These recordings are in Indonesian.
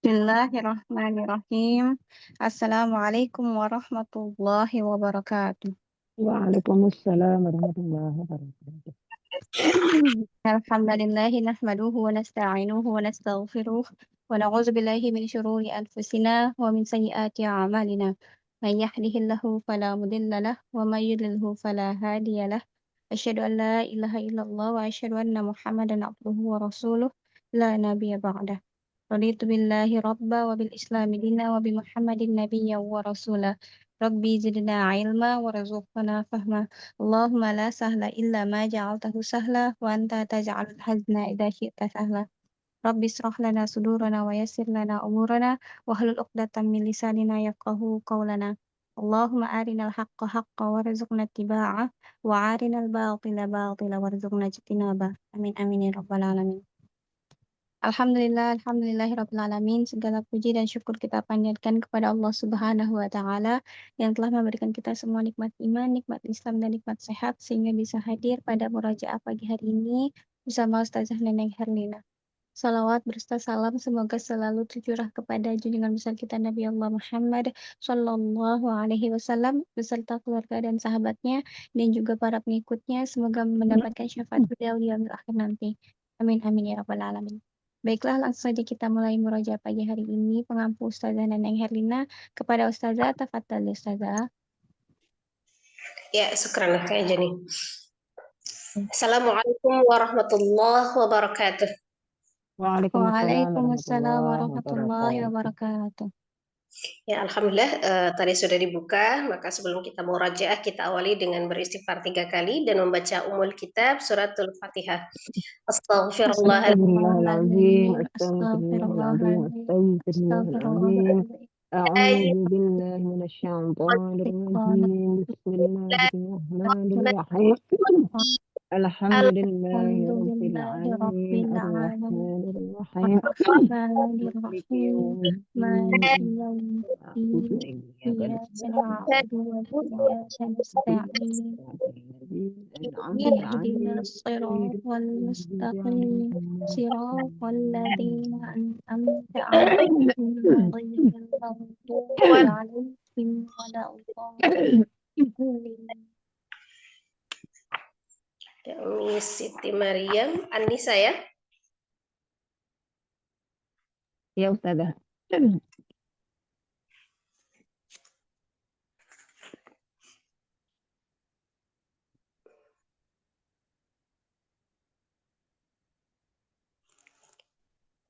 Bismillahirrahmanirrahim. Assalamualaikum warahmatullahi wabarakatuh. Waalaikumsalam warahmatullahi wabarakatuh. Alhamdulillahi nahmaduhu wa nasta'inuhu wa nastaghfiruh wa na'udzu billahi min syururi anfusina wa min sayyiati a'malina. Man yahdihillahu fala mudilla lahu wa may yudlilhu fala hadiya lahu. Asyhadu an la ilaha illallah wa asyhadu anna Muhammadan abduhu wa rasuluh la nabiyya ba'dah. Raditu billahi rabba wa bil islami dina wa bi Muhammadin nabiyya wa rasula. Rabbi zidna ilma wa razuqna fahma. Allahumma la sahla illa ma ja'altahu sahla wa anta taj'alul hazna idza syi'ta sahla. Rabbi israh lana sudurana wa yassir lana umurana wa hlul 'uqdatam min lisanina yafqahu qawlana. Allahumma arinal haqqa haqqa warzuqna ittiba'ah wa arinal batila batila warzuqna ijtinabah. Amin amin ya rabbal alamin. Alhamdulillahirabbil alamin. Segala puji dan syukur kita panjatkan kepada Allah Subhanahu wa taala yang telah memberikan kita semua nikmat iman, nikmat Islam dan nikmat sehat sehingga bisa hadir pada murojaah pagi hari ini bersama Ustazah Neneng Herlina. Salawat berserta salam semoga selalu tercurah kepada junjungan besar kita Nabi Allah Muhammad Sallallahu Alaihi Wasallam beserta keluarga dan sahabatnya dan juga para pengikutnya. Semoga mendapatkan syafaat beliau di yaumil akhir nanti. Amin amin ya rabbal alamin. Baiklah, langsung saja kita mulai murojaah pagi hari ini. Pengampu Ustazah Neneng Herlina kepada Ustazah, tafadhal Ustazah. Ya, syukran Kak Jani. Assalamualaikum warahmatullahi wabarakatuh. Waalaikumsalam warahmatullahi wabarakatuh. Ya, alhamdulillah tadi sudah dibuka, maka sebelum kita murajaah kita awali dengan beristighfar 3 kali dan membaca umul kitab suratul Fatihah. Astagfirullahaladzim, Astagfirullahaladzim, astagfirullahaladzim, a'udzu billahi minasyaitonir rajim. Bismillahirrahmanirrahim. Alhamdulillahi rabbil alamin, arrahmanir rahim, maliki yaumiddin. Iyyaka na'budu wa iyyaka nasta'in. Ihdinas siratal mustaqim, siratal ladzina an'amta 'alaihim ghairil maghdubi 'alaihim waladdallin. Miss Siti Maryam, Anissa ya? Ya Ustazah.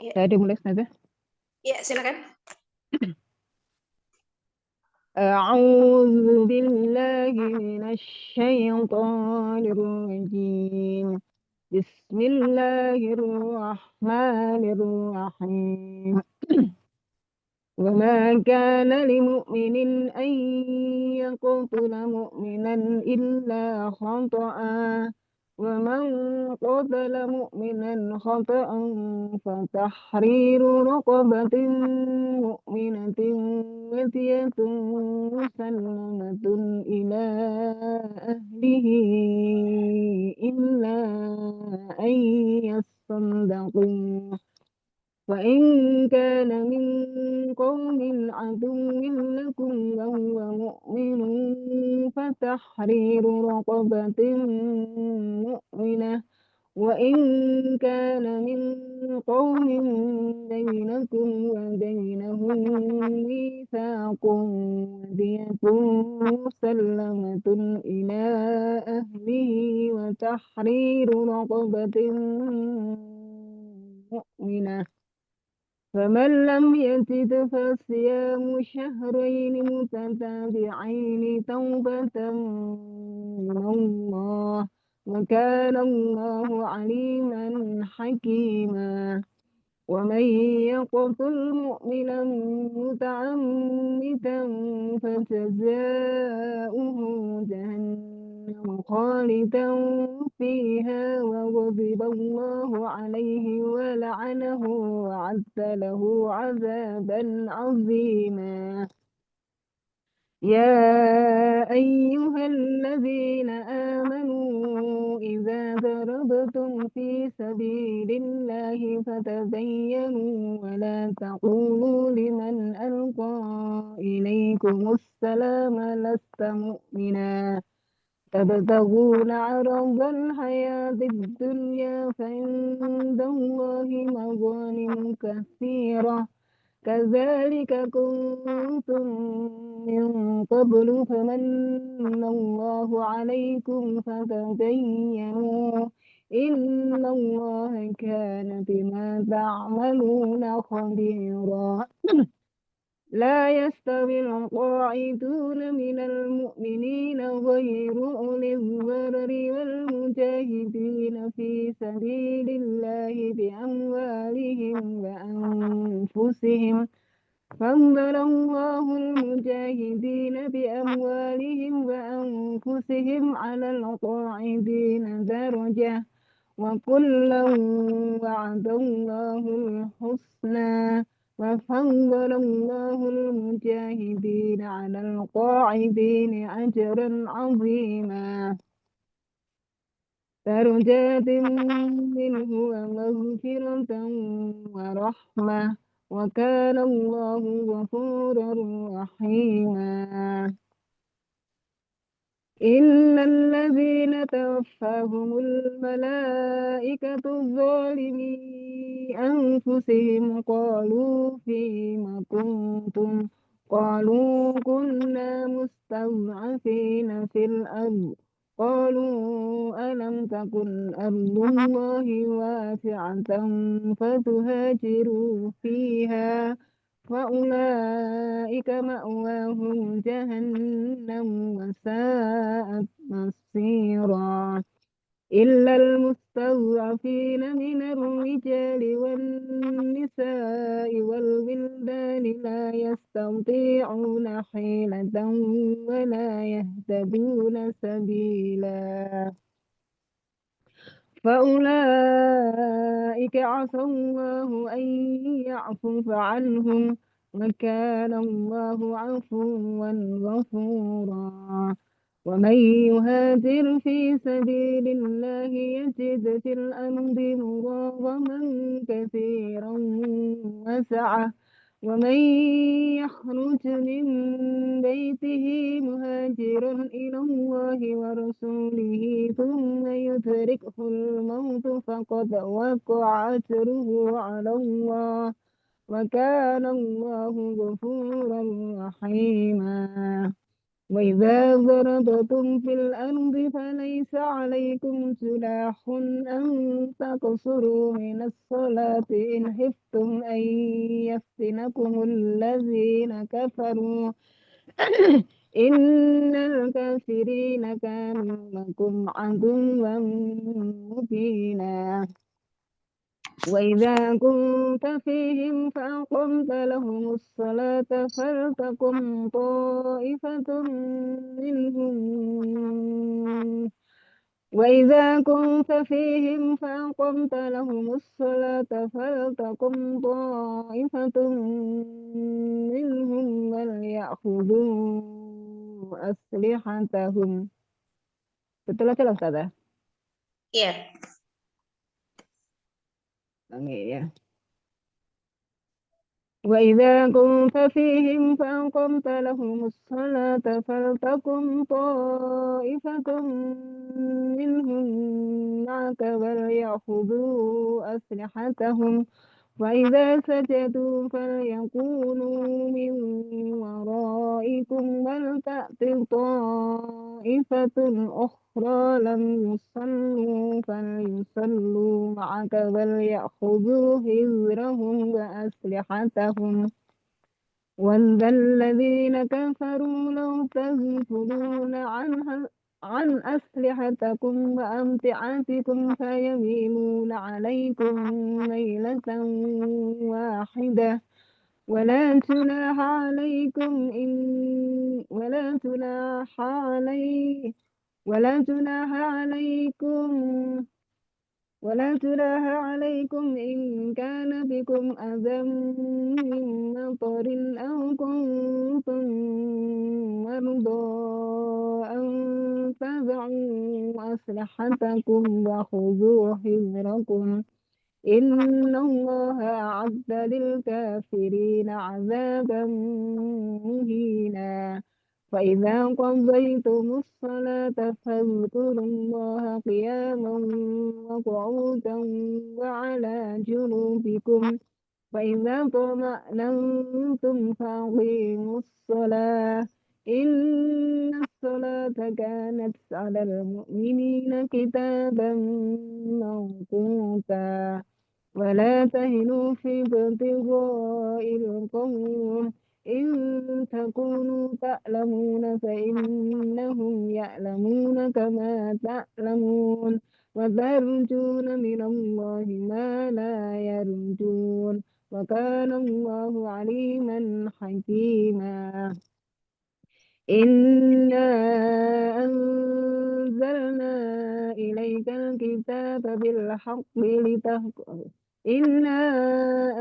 Ya. Saya dimulai Ustazah. Ya, silakan. أعوذ بالله من الشيطان الرجيم بسم الله الرحمن الرحيم وما كان لمؤمن أن يقتل مؤمنا إلا خطأ ومن قتل مؤمنا خطأ فتحرير رقبة مؤمنة ودية مسلمة إلى أهله إلا أن يصدقوا وإن كان من قوم عدو لكم وهو مؤمن فتحرير رقبة مؤمنة وإن كان من قوم بينكم وبينهم ميثاق ودية مسلمة إلى أهله وتحرير رقبة مؤمنة فمن لم يجد فصيام شهرين متتابعين توبة من الله وكان الله عليما حكيما ومن يقتل مؤمنا متعمدا فجزاؤه جهنم خالدا فيها وغضب الله عليه ولعنه وأعد له عذابا عظيما يا أيها الذين آمنوا إذا ضربتم في سبيل الله فتبينوا ولا تقولوا لمن ألقى إليكم السلام لست مؤمنا تبتغون عرض الحياة الدنيا فعند الله مغانم كثيرة كذلك كنتم من قبل فمن الله عليكم فتبينوا إن الله كان بما تعملون خبيرا لا يستوي القاعدون من المؤمنين غير أولي الضرر والمجاهدين في سبيل الله بأموالهم وأنفسهم فضل الله المجاهدين بأموالهم وأنفسهم على القاعدين درجة وكلا وعد الله الحسنى وفضل الله المجاهدين على القاعدين أجرا عظيما درجات منه ومغفرة ورحمة وكان الله غفورا رحيما إن الذين توفاهم الملائكة ظالمي أنفسهم قالوا فيما كنتم قالوا كنا مستضعفين في الأرض قالوا ألم تكن أرض الله واسعة فتهاجروا فيها فأولئك مأواهم جهنم وساءت مصيرا إلا المستضعفين من الرجال والنساء والولدان لا يستطيعون حيلة ولا يهتدون سبيلا فأولئك عسى الله أن يعفو عنهم وكان الله عفوا غفورا ومن يهاجر في سبيل الله يجد في الأرض مراغما كثيرا وسعة ومن يخرج من بيته مهاجرا إلى الله ورسوله ثم يدركه الموت فقد وقع أجره على الله وكان الله غفورا رحيما وإذا ضربتم في الأرض فليس عليكم جناح أن تقصروا من الصلاة إن خفتم أن يفتنكم الذين كفروا إن الكافرين كانوا لكم عدوا مبينا وإذا كنت فيهم فأقمت لهم الصلاة فلتقم طائفة منهم وإذا كنت فيهم فأقمت لهم الصلاة فلتقم طائفة منهم وليأخذوا أسلحتهم. Betul aja lah Ustazah. Iya. Ya. وإذا كنت فيهم فأقمت لهم الصلاة فلتقم طائفة منهم معك وليأخذوا أسلحتهم وإذا سجدوا فليكونوا من ورائكم ولتأت طائفة أخرى لم يصلوا فليصلوا معك وليأخذوا حذرهم وأسلحتهم ود الذين كفروا لو تغفلون عن أسلحتكم وأمتعتكم فيميلون عليكم ميلة واحدة ولا جناح عليكم إن كان بكم أذى من مطر أو كنتم مرضى أن تضعوا أسلحتكم وخذوا حذركم إن الله أعد للكافرين عذابا مهينا فإذا قضيتم الصلاة فاذكروا الله قياما وقعودا وعلى جنوبكم فإذا طمأننتم فأقيموا الصلاة إن الصلاة كانت على المؤمنين كتابا موقوتا ولا تهنوا في ابتغاء القوم إن تكونوا تألمون فإنهم يألمون كما تألمون وترجون من الله ما لا يرجون وكان الله عليما حكيما إنا أنزلنا إليك الكتاب بالحق إنا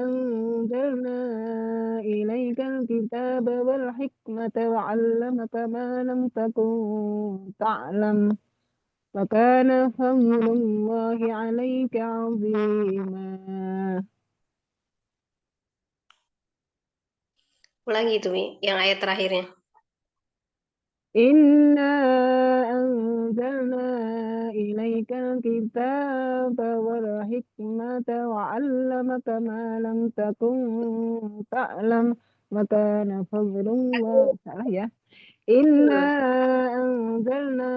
أنزلنا إليك الكتاب والحكمة وعلمك ما لم تكن تعلم وكان فضل الله عليك عظيما. Ulangi itu, Mi, yang ayat terakhirnya. إنا أنزلنا إليك الكتاب والحكمة وعلمك ما لم تكن تعلم وكان فضل الله salah ya إنا أنزلنا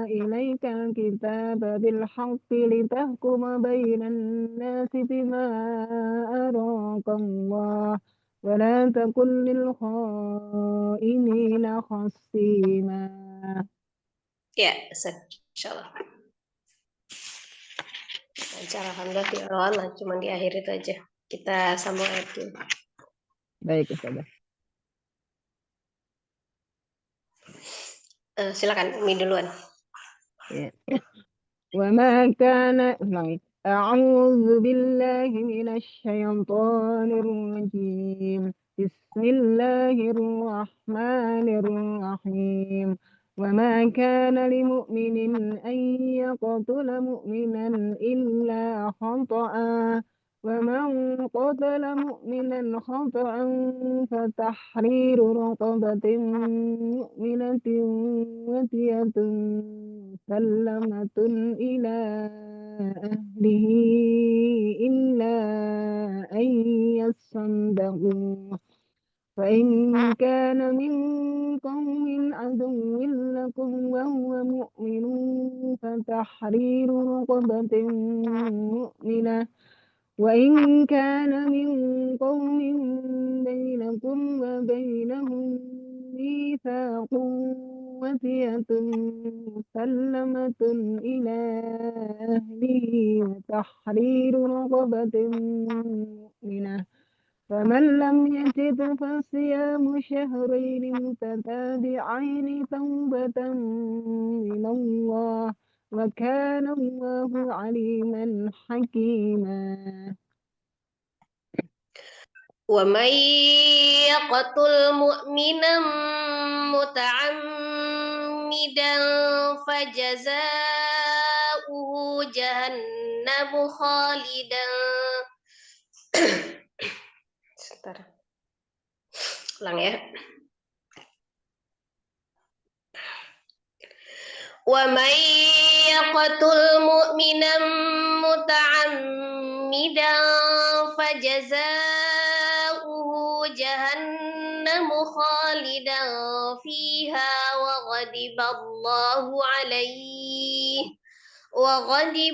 إليك الكتاب بالحق لتحكم بين الناس بما أراك الله ولا تكن للخائنين خصيما. Ya, insyaallah. Lancar, alhamdulillah di awal, cuma di akhir itu aja. Kita sambung ayat dulu. Baik, Ustazah. Silakan, Umi duluan. Ya. وما كان أعوذ بالله من الشيطان الرجيم بسم الله الرحمن الرحيم وما كان لمؤمن أن يقتل مؤمنا إلا خطأ ومن قتل مؤمنا خطأ فتحرير رقبة مؤمنة ودية مسلمة إلى أهله إلا أن يصدقوا فإن كان من قوم عدو لكم وهو مؤمن فتحرير رقبة مؤمنة وإن كان من قوم بينكم وبينهم ميثاق وصية مسلمة إلى أهله وتحرير رقبة مؤمنة فمن لم يجد فصيام شهرين متتابعين توبة من الله وكان الله عليما حكيما. ومن يقتل مؤمنا متعمدا فجزاؤه جهنم خالدا Sebentar. Ulang ya. ومن يقتل مؤمنا متعمدا فجزاؤه جهنم خالدا فيها وغضب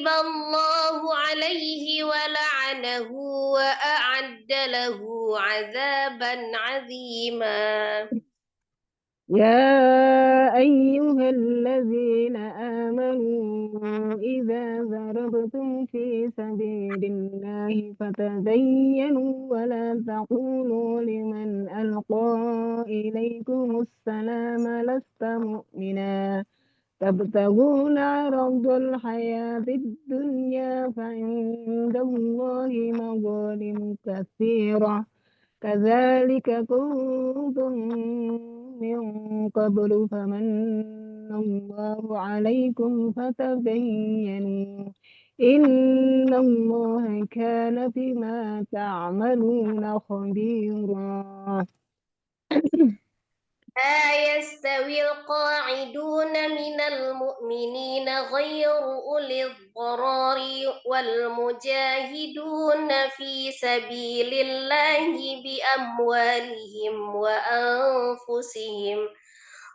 الله عليه ولعنه وأعد له عذابا عظيما. يا أيها الذين آمنوا إذا ضربتم في سبيل الله فتبينوا ولا تقولوا لمن ألقى إليكم السلام لست مؤمنا تبتغون عرض الحياة الدنيا فعند الله مظالم كثيرة كذلك كنتم من قبل فمن الله عليكم فتبينوا إن الله كان بما تعملون خبيرا. لا يستوي القاعدون من المؤمنين غير أولي الضرر والمجاهدون في سبيل الله بأموالهم وأنفسهم.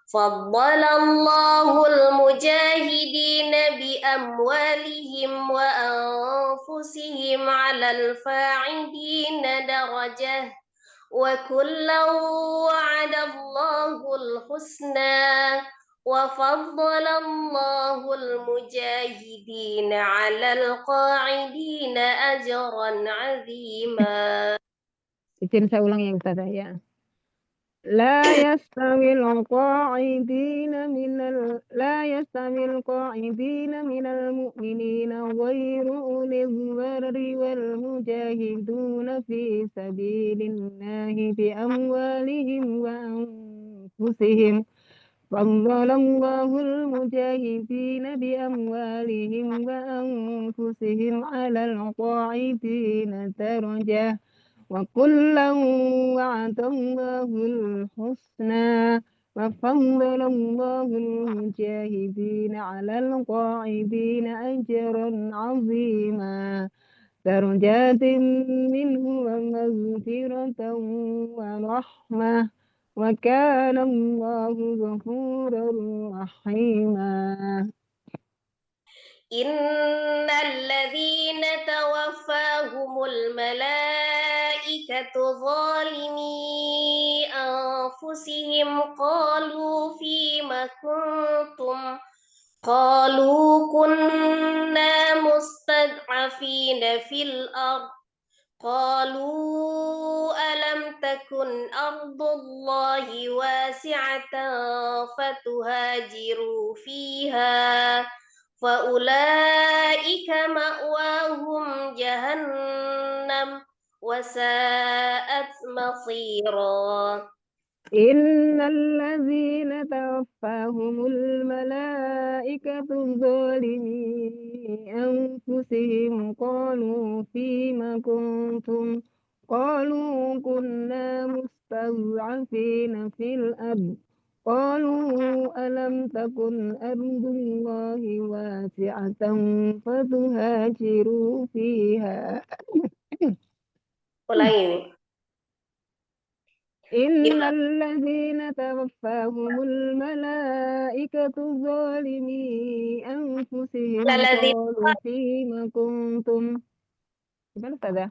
فضل الله المجاهدين بأموالهم وأنفسهم على الفاعلين درجة، وكلا وعد الله الحسنى، وفضل الله المجاهدين على القاعدين أجرا عظيما. Izin saya ulang ya Ustazah ya. لا يستوي القاعدين من المؤمنين غير أولي الضرر والمجاهدون في سبيل الله بأموالهم وأنفسهم. فضل الله المجاهدين بأموالهم وأنفسهم على القاعدين درجة، وكلا وعد الله الحسنى، وفضل الله المجاهدين على القاعدين أجرا عظيما، درجات منه ومغفرة ورحمة، وكان الله غفورا رحيما. إن الذين توفاهم الملائكة ظالمي أنفسهم قالوا فيم كنتم، قالوا كنا مستضعفين في الأرض، قالوا ألم تكن أرض الله واسعة فتهاجروا فيها، فأولئك مأواهم جهنم وساءت مصيرا. إن الذين توفاهم الملائكة ظالمي أنفسهم قالوا فيم كنتم، قالوا كنا مستضعفين في الأرض، قالوا ألم تكن أرض الله واسعة فتهاجروا فيها. Ulangi ini. إن الذين توفاهم الملائكة ظالمي أنفسهم قالوا فيم كنتم. Gimana Ustazah?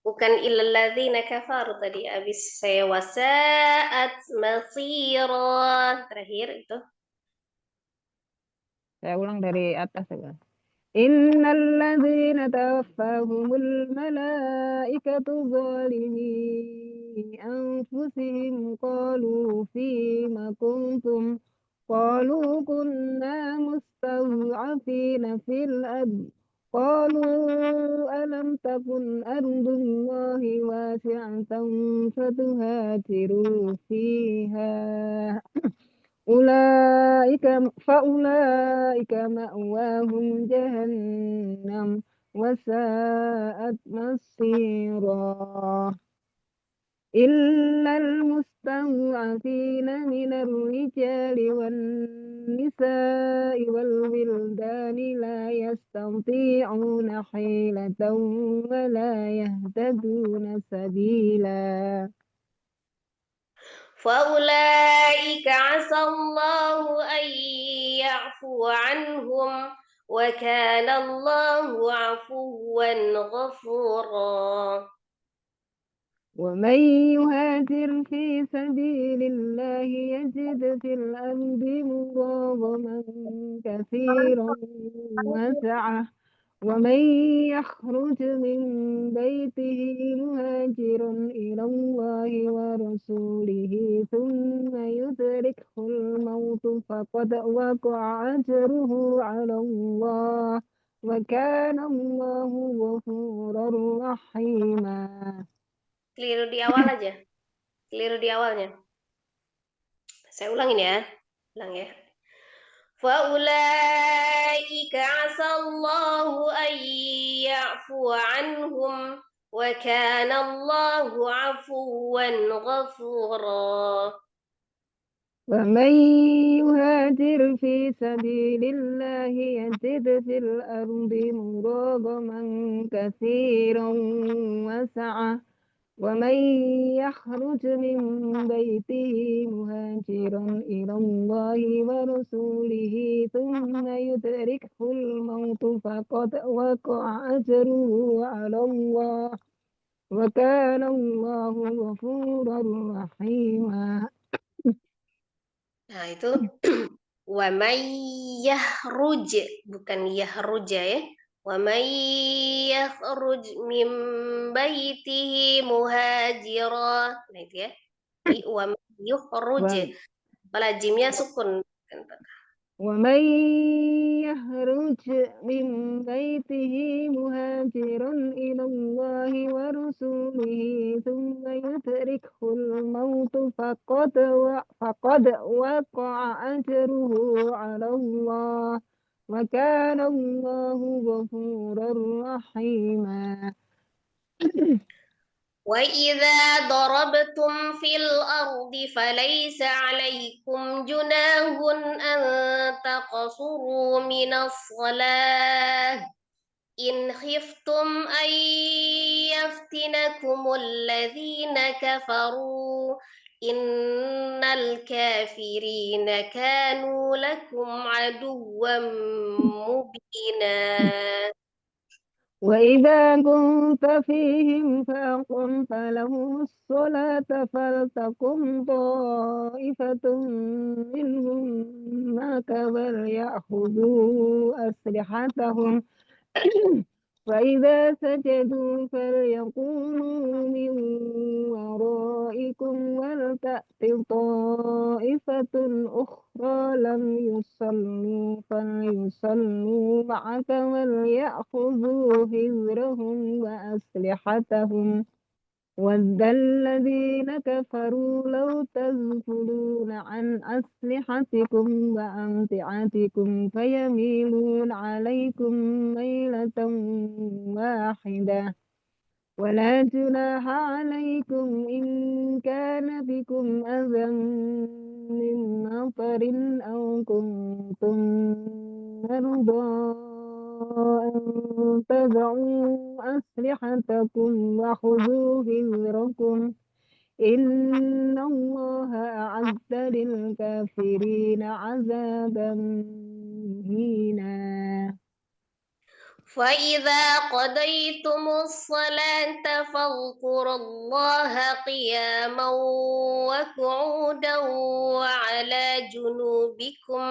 Bukan illalladzina kafaru tadi, habis saya wasaat masira terakhir itu. Saya ulang dari atas ya. إن الذين توفاهم الملائكة ظالمي أنفسهم قالوا فيم كنتم، قالوا كنا مستضعفين في الأرض، قالوا ألم تكن أرض الله واسعة فتهاجروا فيها، فأولئك مأواهم جهنم وساءت مصيرا. إلا المستضعفين من الرجال والنساء والولدان لا يستطيعون حيلة ولا يهتدون سبيلا. فأولئك عسى الله أن يعفو عنهم وكان الله عفوا غفورا. ومن يهاجر في سبيل الله يجد في الأرض مراغما كثيرا وسعة، ومن يخرج من بيته مهاجرا إلى الله ورسوله ثم يدركه الموت فقد وقع أجره على الله، وكان الله غفورا رحيما. Keliru di awal aja, keliru di awalnya. Saya ulangin ya, ulang ya. فأولئك عسى الله أن يعفو عنهم وكان الله عفوا غفورا. ومن يهاجر في سبيل الله يجد في الأرض مراغما كثيرا وسعة ومن يخرج من بيته مهاجرا إلى الله ورسوله ثم يدركه الموت فقد وقع أجره على الله وكان الله غفورا رحيما. Nah, itu wa may yahruj, bukan yahruja ya. Wa may yakhruj min baitihi muhajira. Nah, itu ya. Jadi wa may yukhruj. Kalau jimnya sukun. ومن يخرج من بيته مهاجرا إلى الله ورسوله ثم يدركه الموت فقد وقع أجره على الله وكان الله غفورا رحيما. وإذا ضربتم في الأرض فليس عليكم جناح أن تقصروا من الصلاة إن خفتم أن يفتنكم الذين كفروا إن الكافرين كانوا لكم عدوا مبينا. وإذا كنت فيهم فأقمت لهم الصلاة فلتقم طائفة منهم معك وليأخذوا أسلحتهم وإذا سجدوا فليكونوا من ورائكم ولتأت طائفة أخرى لم يصلوا فليصلوا معك وليأخذوا حذرهم وأسلحتهم ود الذين كفروا لو تغفلون عن أسلحتكم وأمتعتكم فيميلون عليكم ميلة واحدة ولا جناح عليكم إن كان بكم أذى من مطر أو كنتم مرضى أن تضعوا أسلحتكم وخذوا حذركم إن الله أعد للكافرين عذابا مهينا. فإذا قضيتم الصلاة فاذكروا الله قياما وقعودا وعلى جنوبكم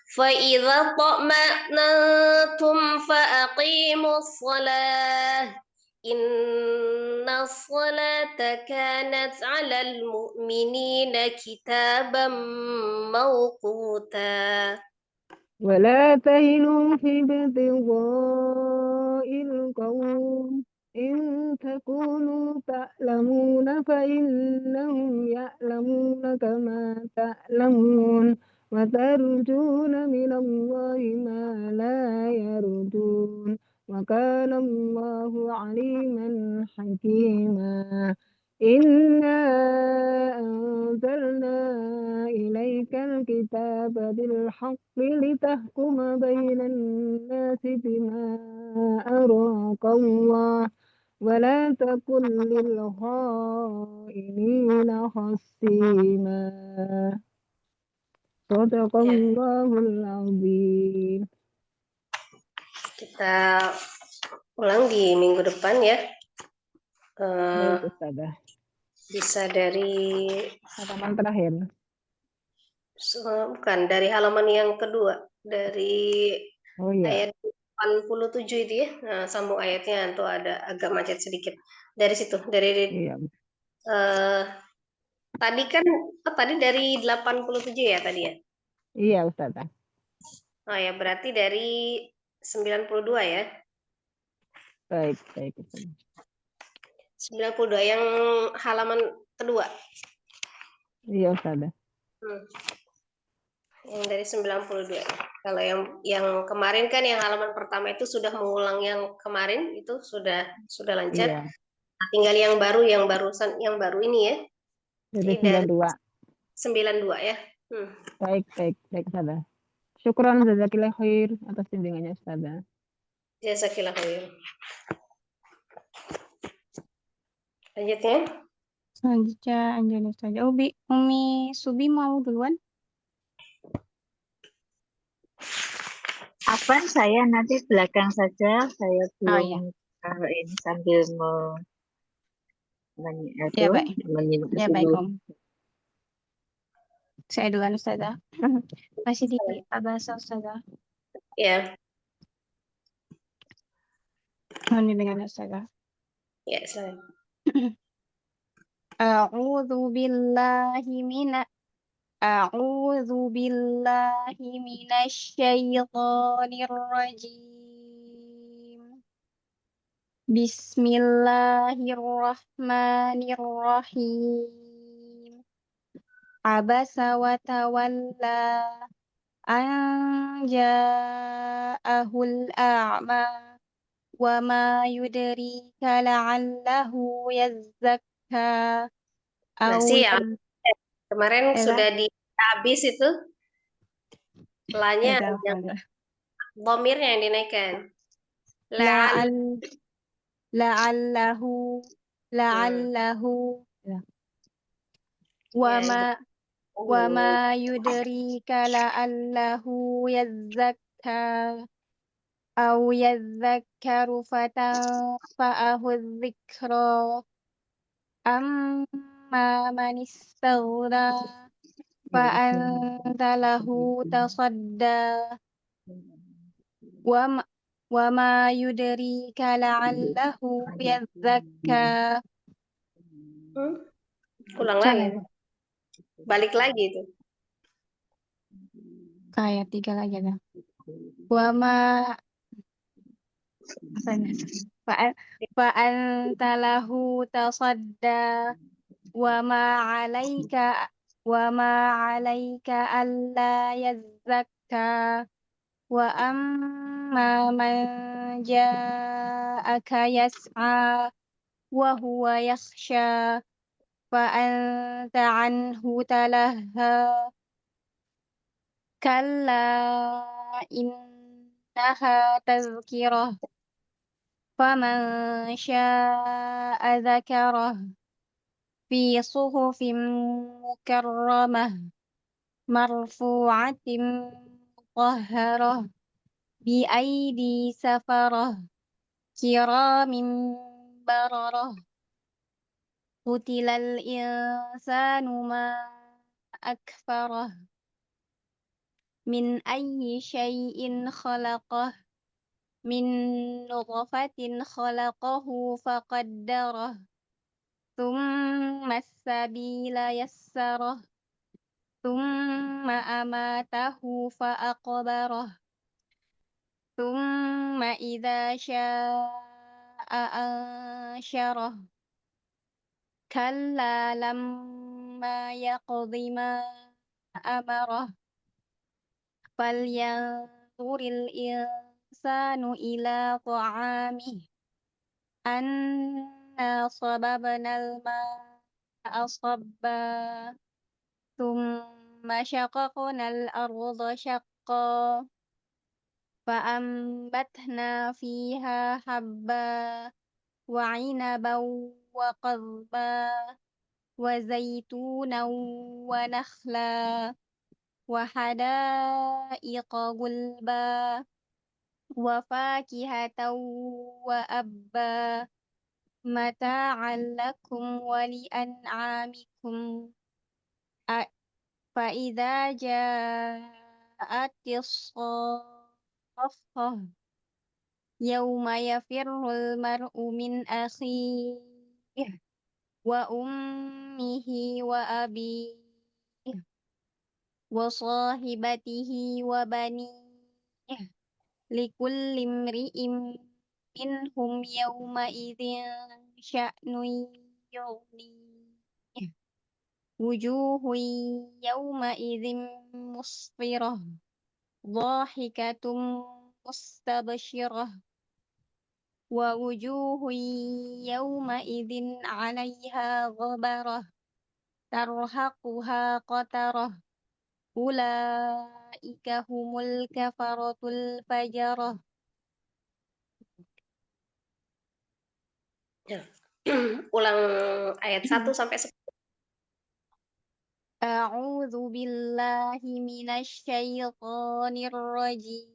فإذا اطمأننتم فأقيموا الصلاة إن الصلاة كانت على المؤمنين كتابا موقوتا. ولا تهنوا في ابتغاء القوم إن تكونوا تعلمون فإنهم يعلمون كما تعلمون وترجون من الله ما لا يرجون وكان الله عليما حكيما. إنا أنزلنا إليك الكتاب بالحق لتحكم بين الناس بما أراك الله ولا تكن للخائنين خصيما. صدق Ya, الله العظيم. kita ulang di minggu depan ya. Baik Ustazah. Bisa dari Halaman terakhir. bukan dari halaman yang kedua, dari Oh iya. ayat 87 itu ya. Nah, sambung ayatnya tuh ada agak macet sedikit. Dari situ, dari Iya. tadi kan tadi dari 87 ya tadi ya. Iya Ustazah. Oh ya, berarti dari 92 ya. Baik, baik Ustazah. 92 yang halaman kedua. Iya Ustazah. Yang dari 92. Kalau yang kemarin kan yang halaman pertama itu sudah mengulang yang kemarin, itu sudah lancar. Iya, Nah, tinggal yang baru ini ya. jadi Jadi dari 92. 92 ya. Baik, baik, baik, Ustazah. Syukron jazakillah khair atas bimbingannya, Ustazah. Jazakillah khair. Lanjutnya. Selanjutnya Anjani saja. Umi Subi mau duluan? Afwan, saya nanti belakang saja. Saya Oh iya, belum ini sambil ya baik. menyimak Ya baik, dulu. Om. Saya duluan, Ustazah. Masih di bahasa, Ustazah. Ya, Mohon bimbingannya, Ustazah. ya, silakan. A'udzu billahi mina A'udzu billahi minasyaitonir rajim. Bismillahirrahmanirrahim. Abasa wa tawalla an ja'ahul a'ma wa ma yudrika la'allahu yazzakka aw Masih ya, kemarin yadza sudah habis itu. La-nya yang dhamirnya yang dinaikkan. La'al la'al la'allahu la'allahu wa ya, ma yudrika la'allahu yazzakka aw yadhakkaru fatanfa'ahu dzikra amma man istaghna fa anta lahu tasadda wa ma yudrika la'allahu yazzakka. Ulang lagi. Balik lagi itu. Kayak 3 lagi ada. Wa ma fa anta lahu tasadda wa ma 'alaika alla yazzakka wa amma man ja'aka yas'a wa huwa yakhsha fa anta 'anhu talaha kalla innaha tazkirah faman syaa'a dzakarah fi suhufin mukarramah marfu'atin mutahharah bi aidi safarah kiramin bararah qutilal insanu ma akfarah min ayyi syai'in khalaqah min nutfatin khalaqahu faqaddarah thumma as-sabila yassarah thumma amatahu faaqbarah thumma idza syaa'a ansyarah kalla lamma yaqdi ma amarah falyanzuril insanu ila ta'amih anna sababnal ma'a sabba thumma syaqaqnal arda syaqqa fa'ambatna fiha habba wa 'inaban wa qadba wa zaitunan wa nakhla wa hadaiqa gulba wa fakihatan wa abba mata'an lakum wa li'an'amikum fa idza ja'atis saffah yauma yafirrul mar'u min akhihi wa ummihi wa abihi wa sahibatihi wa banihi likulli imri'in minhum yawma idzin sya'nun yughnihi وجوه يومئذ مسفرة ضاحكة مستبشرة ووجوه يومئذ عليها غبرة ترهقها قترة أولئك هم الكفرة الفجرة. Ya. Ulang ayat 1 sampai 10. أعوذ بالله من الشيطان الرجيم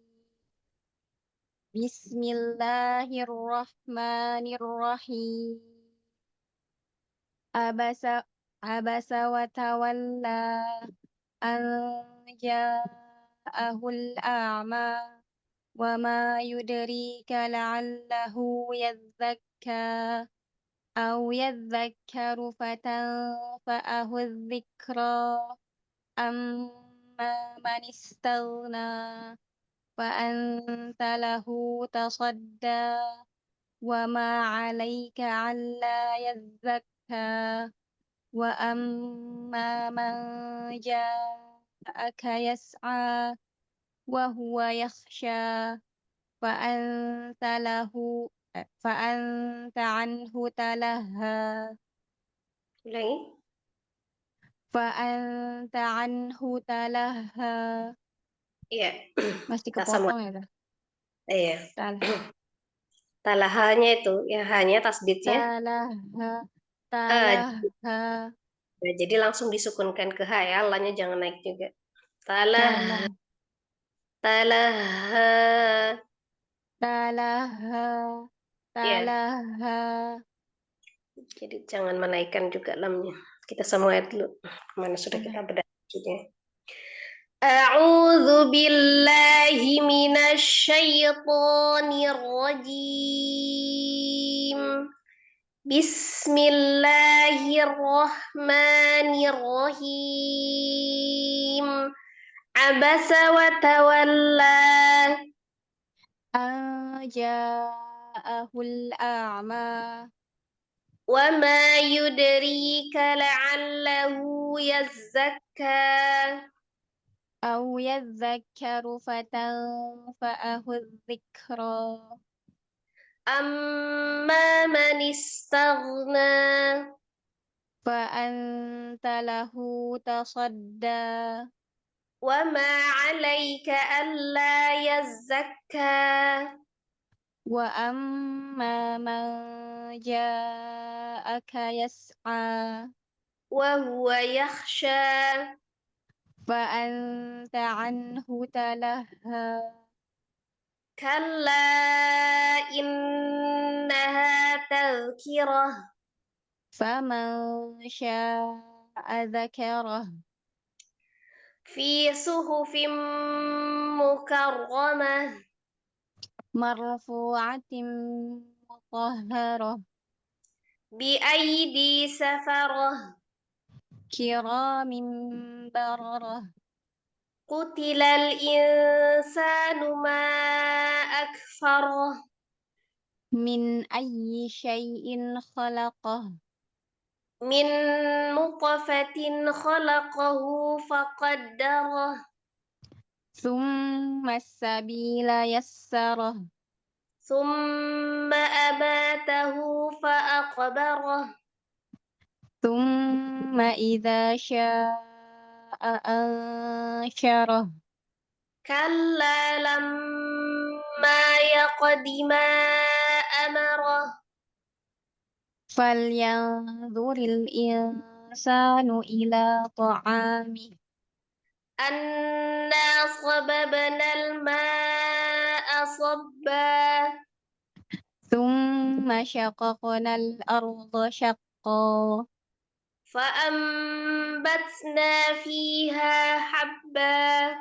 بسم الله الرحمن الرحيم عبس وتولى أن جاءه الأعمى وما يدريك لعله يزكى أو يذكر فتنفعه الذكرى أما من استغنى فأنت له تصدى وما عليك ألا يزكى وأما من جاءك يسعى وهو يخشى فأنت عنه تلهى Ulangi. فأنت عنه تلهى. Iya. Masih Kita sama. kepotong ya, Dah? Iya. Talha. Talahanya itu, ya hanya tasdidnya. Talaha. Eh, Talaha. jadi langsung disukunkan ke H ya, lanya jangan naik juga. Talah, talaha. Talaha. Ya, Talaha. jadi jangan menaikkan juga lamnya. Kita sama dulu. Kemana sudah Oke. kita bedah maksudnya. A'udzu billahi minasyaitonir rajim. Bismillahirrahmanirrahim. Abasa wa tawalla. أن جاءه الأعمى Wa ma yudrika la'allahu yazzakka. أو يذكر فتنفعه الذكرى Amma man istaghna. فأنت له تصدى Wa ma 'alaika alla yazzakka. وأما من جاءك يسعى Wa huwa yakhsha. فأنت عنه تلهى Kalla innaha tadhkirah. فمن شاء ذكره Fi suhufim mukarramah. مرفوعة مطهرة Bi aidi safarah. كرام بررة Qutilal insanu ma akfarah. من أي شيء خلقه Min nutfatin khalaqahu faqaddarah. ثم السبيل يسره Summa amatahu faqbarah. ثم إذا شاء أنشره Kalla lamma yaqdima amarah. فلينظر الإنسان إلى طعامه Anna sababna al-ma'a sabba. ثم شققنا الأرض شقا فأنبتنا فيها حبا.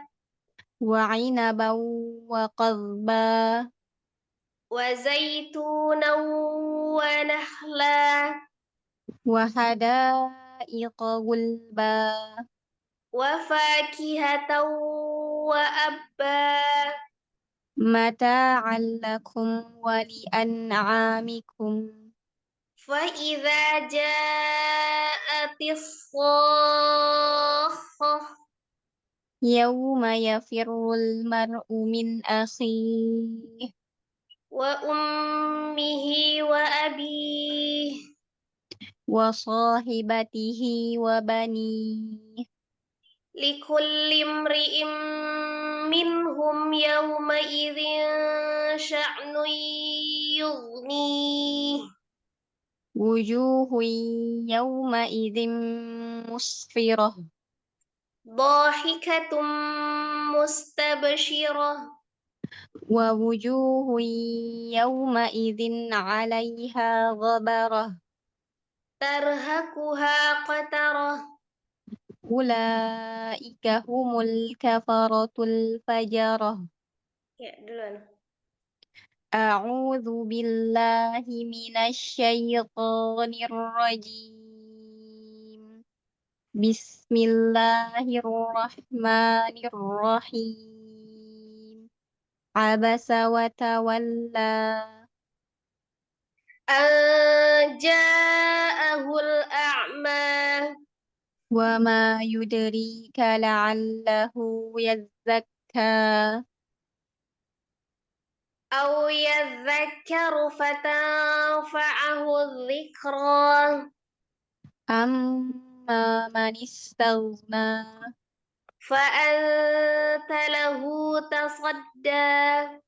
وعنبا وقضبا وزيتونا ونخلا. وحدائق غلبا وفاكهة وأبا. متاعا لكم ولأنعامكم فإذا جاءت الصاخة يوم يفر المرء من أخيه وأمه وأبيه وصاحبته وبنيه لكل امرئ منهم يومئذ شأن يغنيه وجوه يومئذ مسفرة ضاحكة مستبشرة ووجوه يومئذ عليها غبرة ترهقها قترة أولئك هم الكفرة الفجرة Ya, duluan. أعوذ بالله من الشيطان الرجيم بسم الله الرحمن الرحيم عبس وتولى أن جاءه الأعمى وما يدريك لعله يزكى أو يذكر فتنفعه الذكرى أما من استغنى فأنت له تصدى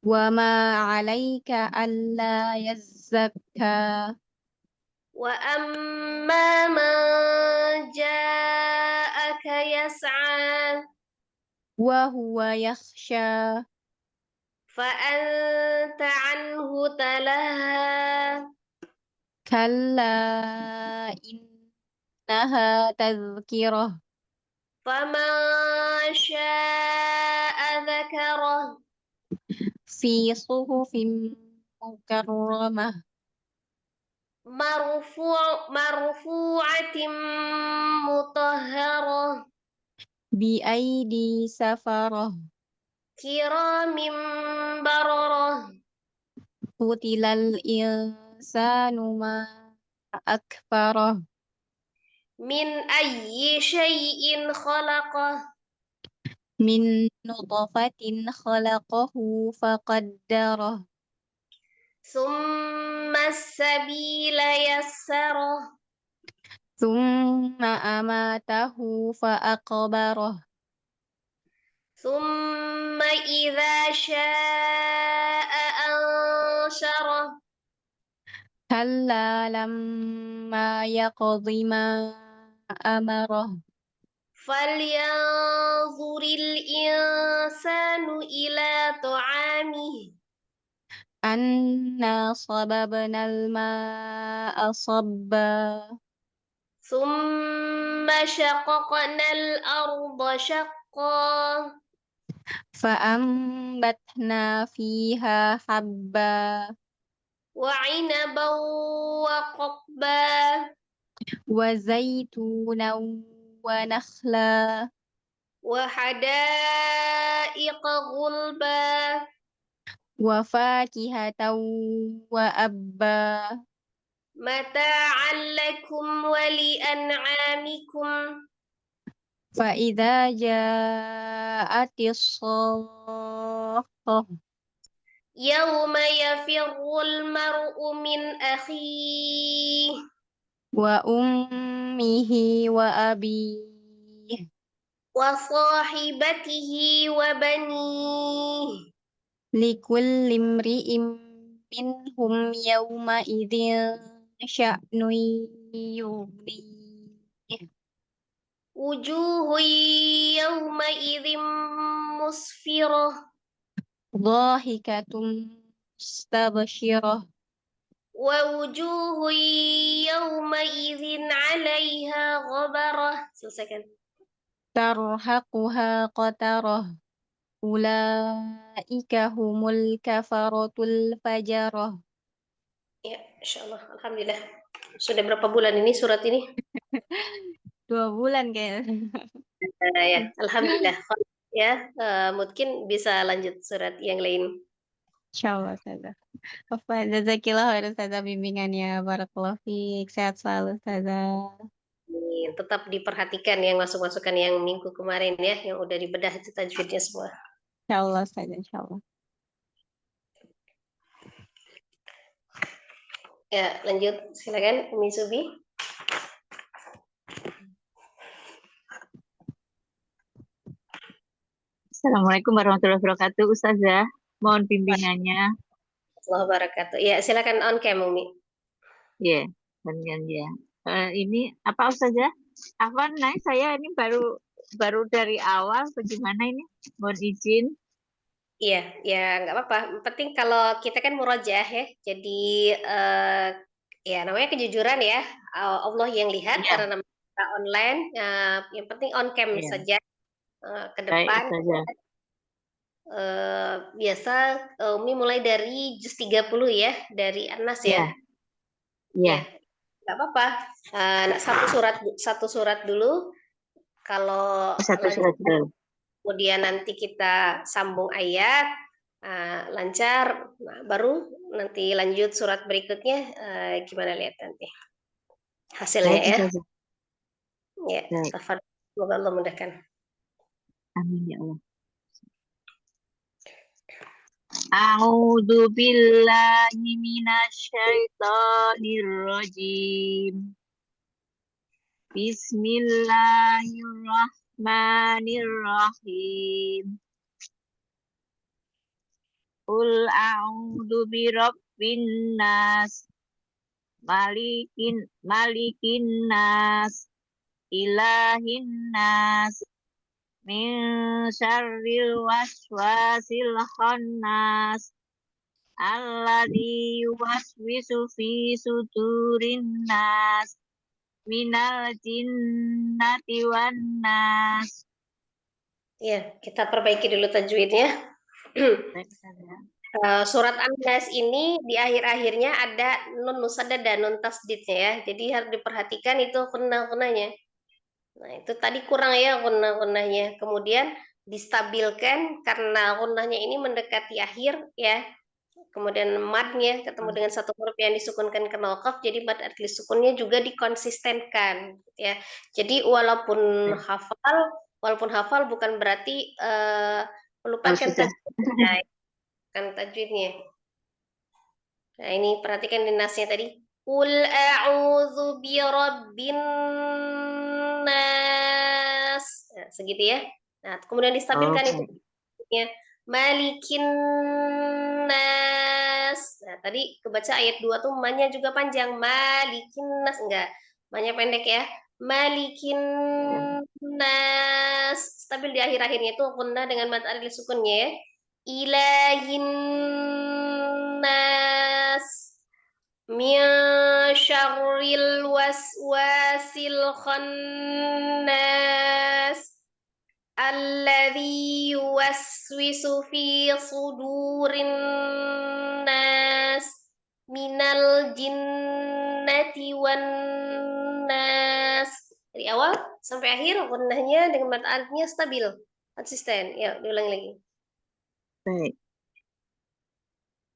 وما عليك ألا يزكى وأما من جاءك يسعى وهو يخشى فأنت عنه تلهى كلا إنها تذكرة فمن شاء ذكره في صحف مكرمة مرفوعة مطهرة بأيدي سفرة كرام بررة قتل الإنسان ما أكفره من أي شيء خلقه من نطفة خلقه فقدره ثم السبيل يسره ثم أماته فأقبره ثم إذا شاء أنشره كلا لما يقض ما أمره فلينظر الإنسان إلى طعامه أنا صببنا الماء صبا ثم شققنا الأرض شقا فأنبتنا فيها حبا وعنبا وقضبا وزيتونا ونخلا وحدائق غلبا وفاكهة وأبا متاعا لكم ولأنعامكم فإذا جاءت الصاخة يوم يفر المرء من أخيه وأمه وأبيه وصاحبته وبنيه لكل امرئ منهم يومئذ شأن يغنيه وجوه يومئذ مسفرة ضاحكة مستبشرة ووجوه يومئذ عليها غبرة. Selesaikan. ترهقها قترة أولئك هم الكفرة الفجرة Ya, Insya Allah. Alhamdulillah. Sudah berapa bulan ini surat ini? 2 bulan kayaknya. Ya, Alhamdulillah. Ya, mungkin bisa lanjut surat yang lain. Insyaallah Ustazah. Jazakillah khairan Ustazah bimbingannya. Barakallahu fiik. Sehat selalu Ustazah. Amin. Tetap diperhatikan yang masuk-masukan yang minggu kemarin ya, yang udah dibedah itu tajwidnya semua. Insyaallah Ustaz, insyaallah. Ya, lanjut. Silakan Umi Subi. Assalamualaikum warahmatullahi wabarakatuh, Ustazah. Mohon bimbingannya. Warahmatullahi wabarakatuh. Ya, silakan on cam Umi. Ya, dengan ya. Ini apa Ustazah? Afwan, nah saya ini baru dari awal, bagaimana ini? Mohon izin. Iya, ya nggak apa-apa. Yang penting kalau kita kan murojaah ya, jadi ya namanya kejujuran ya. Allah yang lihat Iya, karena namanya kita online. Yang penting on cam iya. saja ke Baik depan. Ustazah. Biasa Umi mulai dari juz 30 ya, dari Anas ya. Iya, iya. Ya, nggak apa-apa. Satu surat dulu. Kalau Satu lanjut surat dulu. kemudian nanti kita sambung ayat lancar, nah, baru nanti lanjut surat berikutnya gimana lihat nanti hasilnya Baik ya. Ustazah. Ya, Baik. tafadhol. Semoga Allah mudahkan. Amin ya Allah. A'udzu billahi minasyaitonir rajim. Bismillahirrahmanirrahim. Qul a'udzu birabbin nas, malikin nas, ilahin nas, min syarril waswasil khannas, alladzi yuwaswisu fi sudurin nas, minal jinnati wan nas. Ya, kita perbaiki dulu tajwidnya. Surat An-Nas ini di akhir-akhirnya ada nun musyaddad dan nun tasdidnya ya. Jadi harus diperhatikan itu gunnah-gunnahnya. Nah, itu tadi kurang ya gunnah-gunnahnya. Kemudian distabilkan karena gunnahnya ini mendekati akhir ya. Kemudian madnya ketemu dengan satu huruf yang disukunkan ke nokaf, jadi mad adli sukunnya juga dikonsistenkan ya. Jadi walaupun hafal bukan berarti melupakan tajwidnya. Kan tajwidnya. Nah, ini perhatikan di nasnya tadi. Qul a'udzu birabbin nas. Nah, segitu ya. Nah, kemudian distabilkan itu ya. Malikin nas. Nah, tadi kebaca ayat 2 tuh ma-nya juga panjang. Malikin nas enggak. Ma-nya pendek ya. Malikin nas. Stabil di akhir-akhirnya itu gunnah dengan mad alif sukunnya ya. Ilahin nas min syarril waswasil khannas alladzi yuwaswisu fi sudurin nas minal jinnati wan nas. Dari awal sampai akhir gunnahnya dengan mad alifnya stabil, konsisten. Ya, diulang lagi. Baik.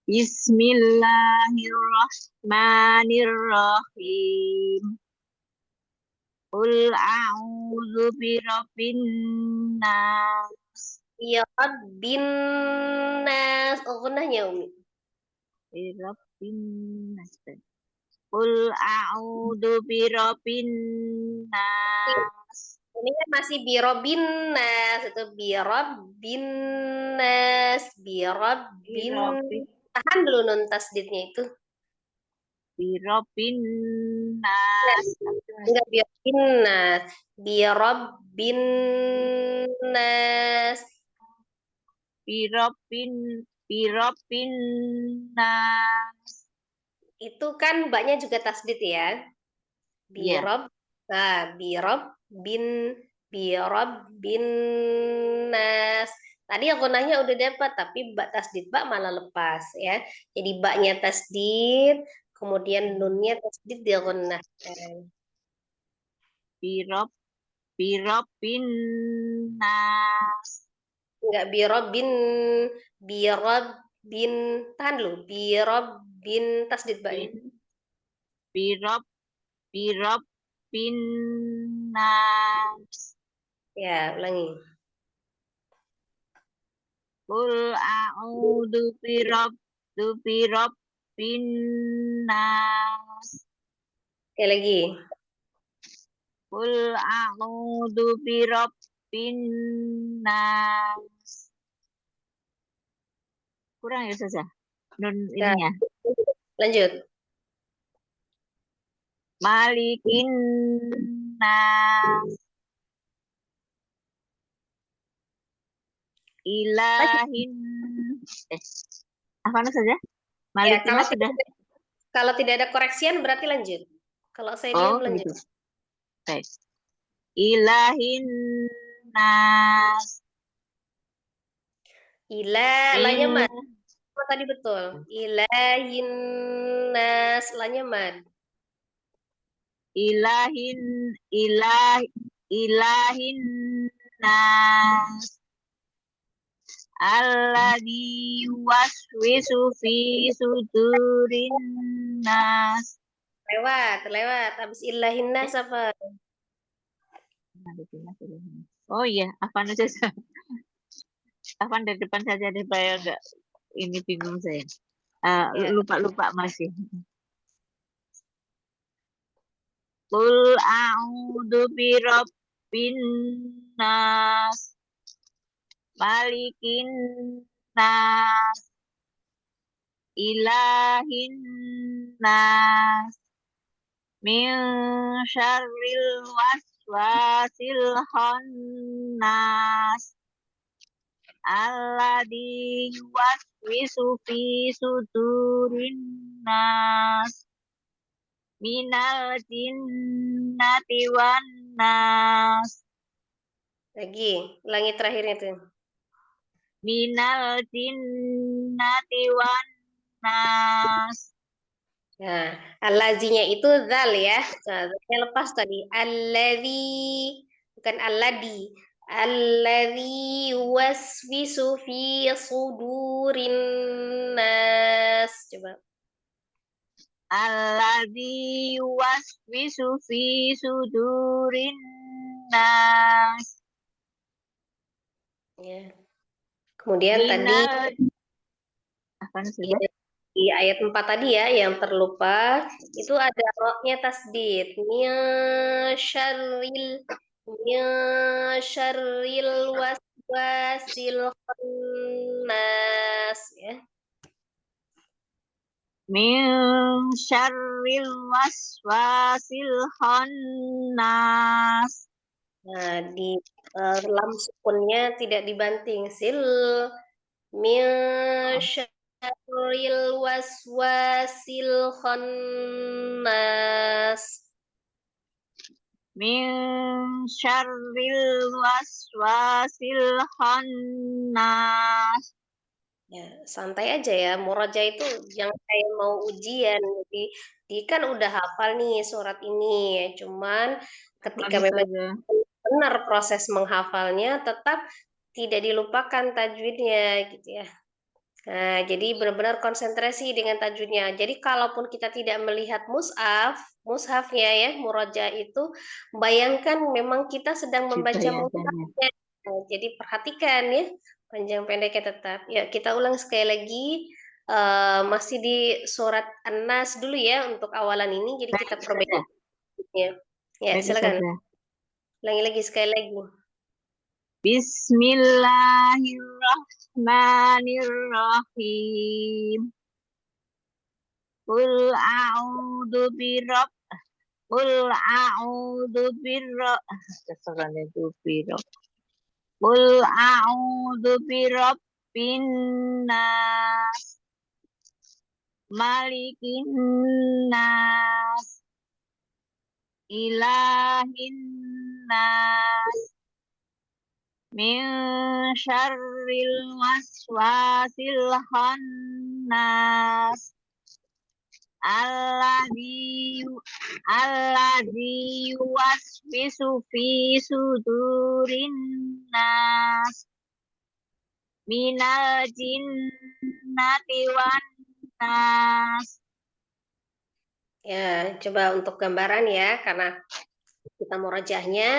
Bismillahirrahmanirrahim. Qul a'udzu birabbin nas. Ya Rabbin nas. Oh, gunnahnya Umi. Birabbin nas. Qul a'udzu birabbin nas. Ini kan masih birobin nas, itu birobin nas, birobin. Tahan dulu nun tasdidnya itu. Birabbin nas. Enggak birobin nas, birobin nas. Birabbin nas. Itu kan baknya juga tasdid ya. Iya. Birob bin nas. Tadi yang gunanya udah dapat, tapi bak tasdid bak malah lepas ya. Jadi baknya tasdid, kemudian nunnya tasdid dia gunnah. Birabbin nas. Enggak birobin tahan dulu. Birobin tasdid baknya. Birabbin birabbin nas. Ya, ulangi. Qul a'udzu birabbin nas. Sekali lagi. Qul a'udzu birabbin nas. Kurang ya Ustazah? Nun Ya, ininya. lanjut. Malikin nas. Ilahin. Apa saja? Ya, Malikin nas sudah. kalau tidak ada koreksian berarti lanjut. Kalau saya Oh, diam lanjut. begitu. Baik. Ilahin nas. Lanya mad. Oh, tadi betul. Ilahin nas, lanya mad. Ilahin nas. Alladzi waswisu fi sudurin nas. Lewat. Habis ilahin nas apa? Oh iya, apa saja? Apa dari depan saja deh, supaya enggak ini bingung saya. Ya. Lupa masih. Qul a'udzu birabbin nas, malikin nas, ilahin nas, min syarril waswasil khannas, alladzi yuwaswisu fi sudurin nas, minal jinnati wan nas. Lagi, ulangi terakhirnya tuh. Minal jinnati wan nas. Nah, allazinya itu zal ya. Nah, zalnya lepas tadi. Allazi, bukan alladi. Allazi waswisu fi sudurin nas. Coba. Alladzi yuwaswisu fi sudurin nas. Ya. Kemudian tadi Minal apa saja? di ayat 4 tadi ya yang terlupa itu ada roknya tasdid. Syarril waswasil khannas ya. Min syarril waswasil khannas. Nah, di lam sukunnya tidak dibanting. Min syarril waswasil khannas. Min syarril waswasil khannas. Ya, santai aja ya. Muroja itu jangan kayak mau ujian. Jadi kan udah hafal nih surat ini. Cuman ketika memang benar proses menghafalnya, tetap tidak dilupakan tajwidnya gitu ya. Nah, jadi benar-benar konsentrasi dengan tajwidnya. Jadi kalaupun kita tidak melihat mushafnya ya, muroja itu, bayangkan memang kita sedang membaca mushafnya. Nah, jadi perhatikan ya, panjang pendeknya tetap. Ya, kita ulang sekali lagi. Masih di surat An-Nas dulu ya untuk awalan ini. Jadi kita perbaiki. Ya, silakan. Ulangi lagi sekali lagi. Bismillahirrahmanirrahim. Qul a'udzu birabb Qul a'udzu Qul a'udzu birabbin nas, malikin nas, ilahin nas, min syarril waswasil khannas, alladzi yuwaswisu fi sudurin nas, minal jinnati wan nas. Ya, coba untuk gambaran ya, karena Kita murajahnya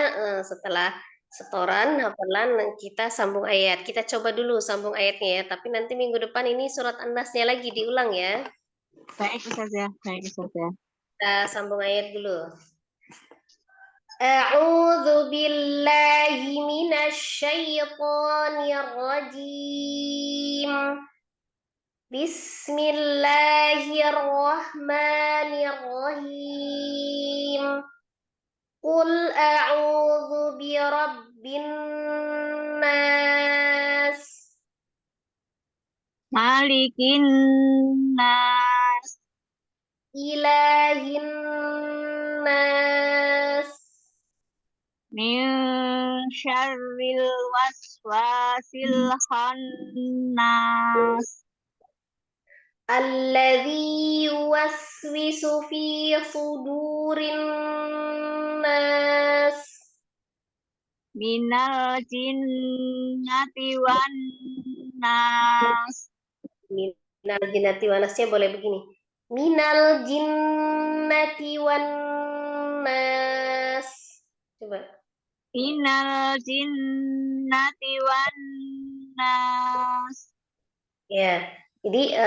setelah setoran, hafalan, kita sambung ayat. Kita coba dulu sambung ayatnya ya, tapi nanti minggu depan ini surat An-Nasnya lagi diulang ya. Baik Ustazah, baik Ustazah. Kita sambung ayat dulu. A'udzu billahi minasyaitonir rajim. Bismillahirrahmanirrahim. Qul a'udzu birabbin nas. Malikin nas. Ilahin nas. Min syarril waswasil khannas. Alladzi yuwaswisu fi sudurin nas. Minal jinnati wan nas. Minal jinnati wan nasnya boleh begini. Minal jinnati wan nas. Coba. Minal jinnati wan nas. Ya, jadi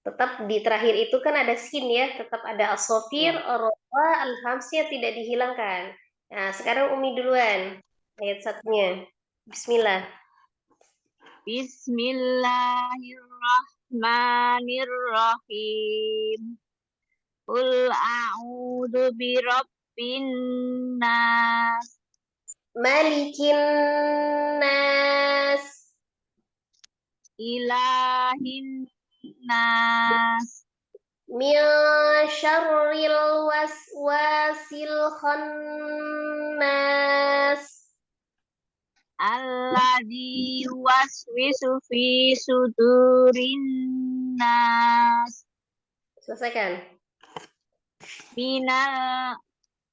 tetap di terakhir itu kan ada sin ya, tetap ada as-shafir, ar-ra, al-hamzah tidak dihilangkan. Nah, sekarang Umi duluan. Ayat satunya. Bismillah. Bismillahirrahmanirrahim. Qul a'udzu birabbin nas. Malikin nas. Ilahin nas. Min syarril waswasil khannas. Alladzi yuwaswisu fi sudurin nas. Selesaikan.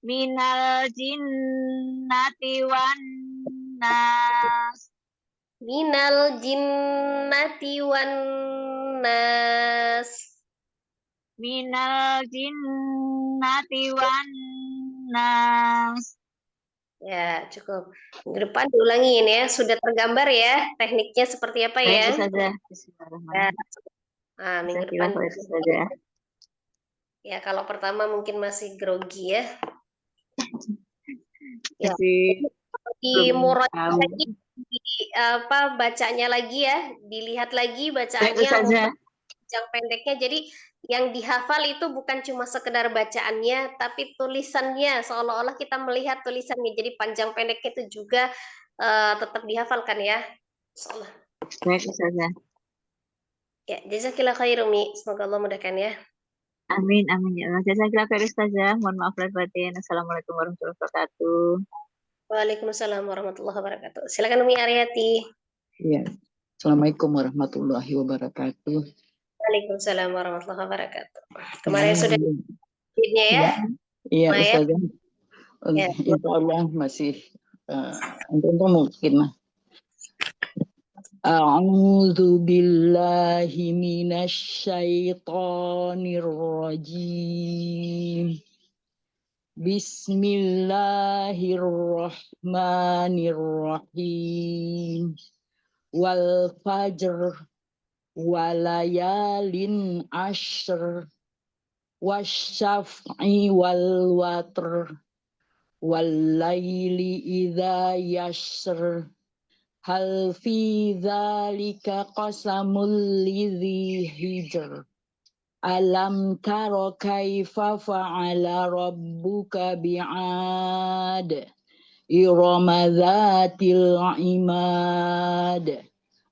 Minal jinnati wan nas. Minal jinnati wan nas. Minal jinnati wan nas. Ya, cukup. Minggu depan diulangin ya. Sudah tergambar ya tekniknya seperti apa ya. Baik Ustazah. Ya. Bismillahirrahmanirrahim. Nah, minggu depan. Ya, kalau pertama mungkin masih grogi ya. Ya. Di murojaah lagi, bacanya lagi ya, dilihat lagi bacaannya, yang pendeknya. Jadi yang dihafal itu bukan cuma sekedar bacaannya, tapi tulisannya, seolah-olah kita melihat tulisannya. Jadi panjang pendeknya itu juga tetap dihafalkan ya. Insyaallah. Baik Ustazah. Ya, jazakillah khair Umi. Semoga Allah mudahkan ya. Amin, amin ya Allah. Jazakillah khair Ustazah. Mohon maaf lahir batin. Assalamualaikum warahmatullahi wabarakatuh. Waalaikumsalam warahmatullahi wabarakatuh. Silakan Umi Aryati. Iya. Assalamualaikum warahmatullahi wabarakatuh. Waalaikumsalam warahmatullahi wabarakatuh. Kemarin sudah ya? Iya, Ustazah. Ya. Insya Allah masih untuk mungkin mah. A'udzu billahi minasyaitonir rajim. Bismillahirrahmanirrahim. Wal fajr walayalin ashr wasyaf'i wal watr wal laili idza yashr hal fi dzalika qasamul lidzi hijr alam tara kaifa fa'ala rabbuka bi'ad irama dzatil imad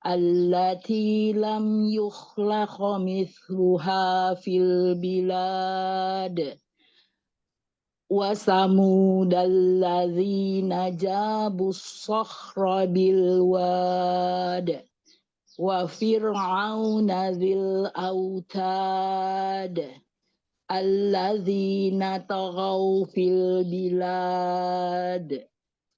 allati lam yukhlaq mithluha fil bilad wa samudal ladzina jabus sakhra bil wad wa fir'auna dzil autad alladzina taghaw fil bilad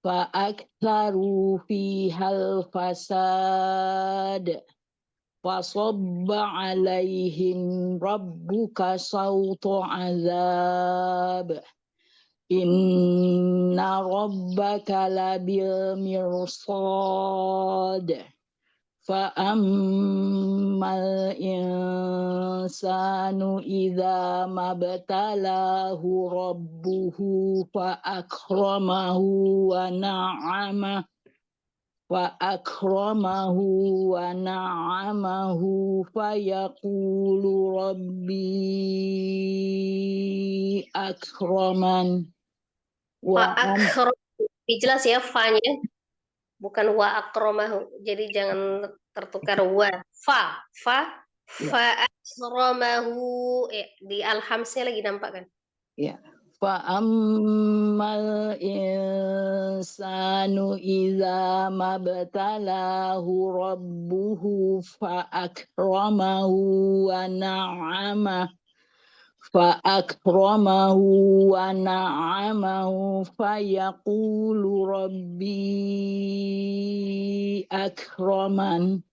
fa aktharu fihal fasad fasabba alaihim rabbuka sawta azab Inna rabbaka labil mirsad. Fa'ammal insanu idza mabtalahu rabbuhu fa'akramahu wa na'amah fayaqulu rabbi akraman wa Fa jelas ya fa-nya, bukan wa akromahu. Jadi jangan tertukar wa. Fa akromahu. Di alhamsnya lagi nampak kan? ya. Fa'ammal insanu idza mabtalahu rabbuhu fa'akramahu wa na'amahu fayaqulu rabbi akraman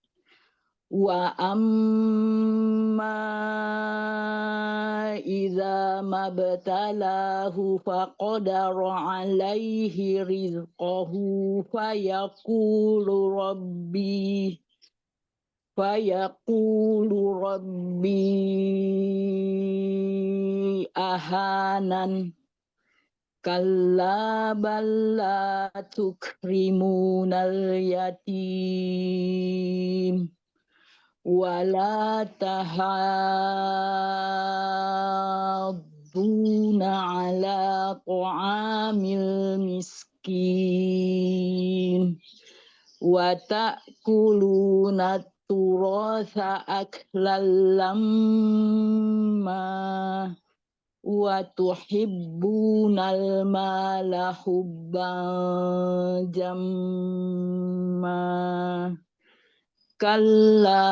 wa amma idza mabtalahu faqadara alaihi rizqahu fayaqulu rabbi ahanan kalla bal la tukrimunal yatim wala tahadduna ala ta'amil miskin wa ta'kuluna turatha aklan lamma wa tuhibbunal mala hubban jamma kalla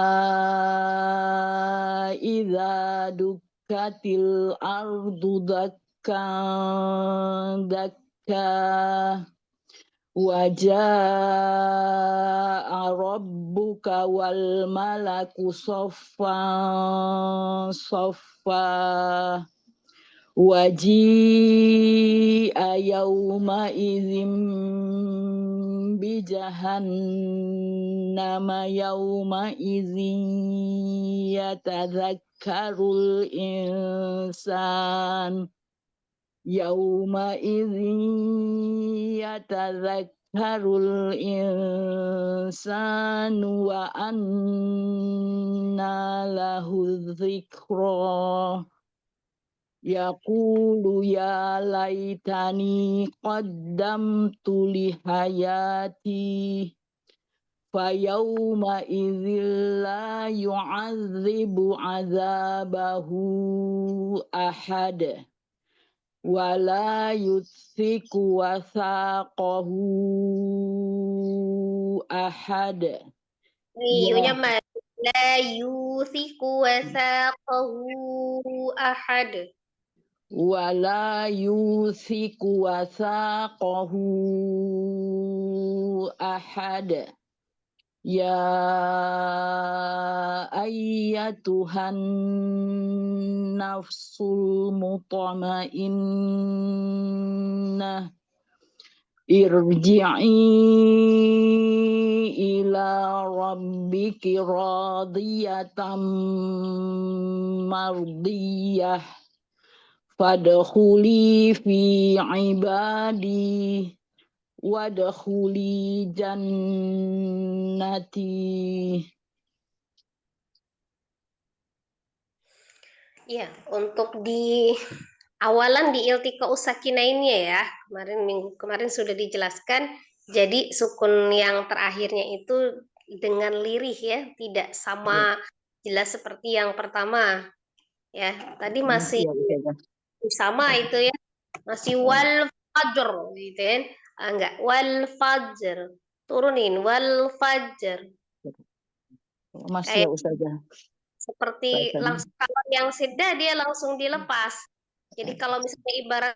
idza dukkatil ardu dakkan wa jaa rabbuka wal malaku saffan saffa waji'a yawma idzin bi jahannama yawma idzin yatadzakkarul insan yawma idzin yatadzakkarul insanu wa anna lahu dzikra yaqulu ya laitani qaddamtu li hayati fayawma idzil la yu'adzibu 'adzabahu ahad wa la yutsiku wathaqahu ahad. Iyunya mati. La yuthiku wasaqahu ahad. Wala yuthiku wathaqahu ahad. Ya ayyatuhan nafsul mutmainnah irji'i ila rabbiki radiyatan mardiyah fadkhuli fi ibadi wadkhuli jannati. Ya, untuk di awalan di iltiqa usakinainnya ya, minggu kemarin sudah dijelaskan. Jadi sukun yang terakhirnya itu dengan lirih ya, tidak sama jelas seperti yang pertama. Ya, tadi masih sama itu ya, masih wal fajr gitu kan. Enggak, wal fajr. Turunin wal fajr. Masih ya Ustazah. Seperti langsung kalau yang seda dia langsung dilepas. Jadi kalau misalnya ibarat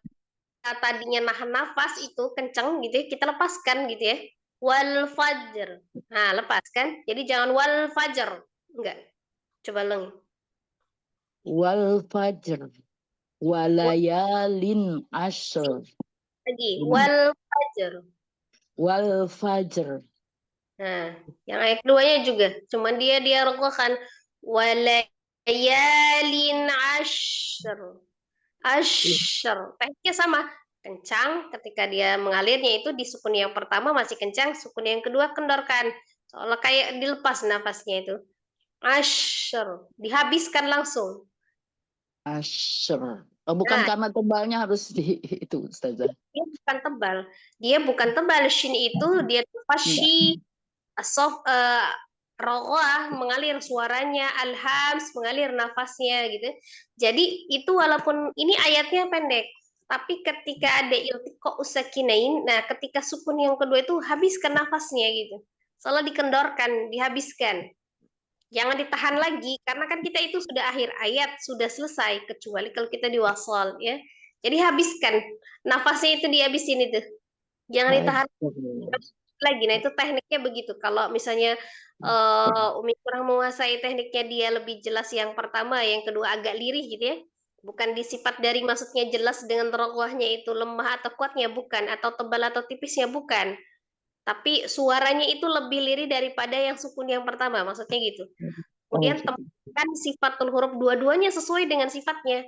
tadinya nahan nafas itu kencang gitu ya, kita lepaskan gitu ya. Wal fajr. Nah, lepaskan. Jadi jangan wal fajr. Enggak. Coba ulangi. Wal fajr walayalin ashr. Lagi. Gimana? Wal fajr. Wal fajr. Nah, yang ayat keduanya juga. Cuman dia rokokan. Walayalin ashr. Ashr. Tehnya sama. Kencang. Ketika dia mengalirnya itu di sukun yang pertama masih kencang. Sukun yang kedua kendorkan. Seolah kayak dilepas nafasnya itu. Ashr. Dihabiskan langsung. Ashr. Oh, bukan Nah, karena tebalnya harus di itu, Ustazah. dia bukan tebal. Dia bukan tebal. Shin itu dia Enggak. fashi, soft, rogoah mengalir suaranya, alhams mengalir nafasnya gitu. Jadi itu walaupun ini ayatnya pendek, tapi ketika ada iltiqa usakinain, nah ketika sukun yang kedua itu habiskan nafasnya gitu. Soalnya dikendorkan, dihabiskan. Jangan ditahan lagi karena kan kita itu sudah akhir ayat, sudah selesai kecuali kalau kita di wasal ya. Jadi habiskan nafasnya itu dihabisin itu. Jangan ditahan lagi. Nah, itu tekniknya begitu. Kalau misalnya Umi kurang menguasai tekniknya, dia lebih jelas yang pertama, yang kedua agak lirih gitu ya. Bukan disifat dari maksudnya jelas dengan rokohnya itu lemah atau kuatnya, bukan. Atau tebal atau tipisnya, bukan. Tapi suaranya itu lebih lirih daripada yang sukun yang pertama, maksudnya gitu. Kemudian temukan sifatul huruf, dua-duanya sesuai dengan sifatnya.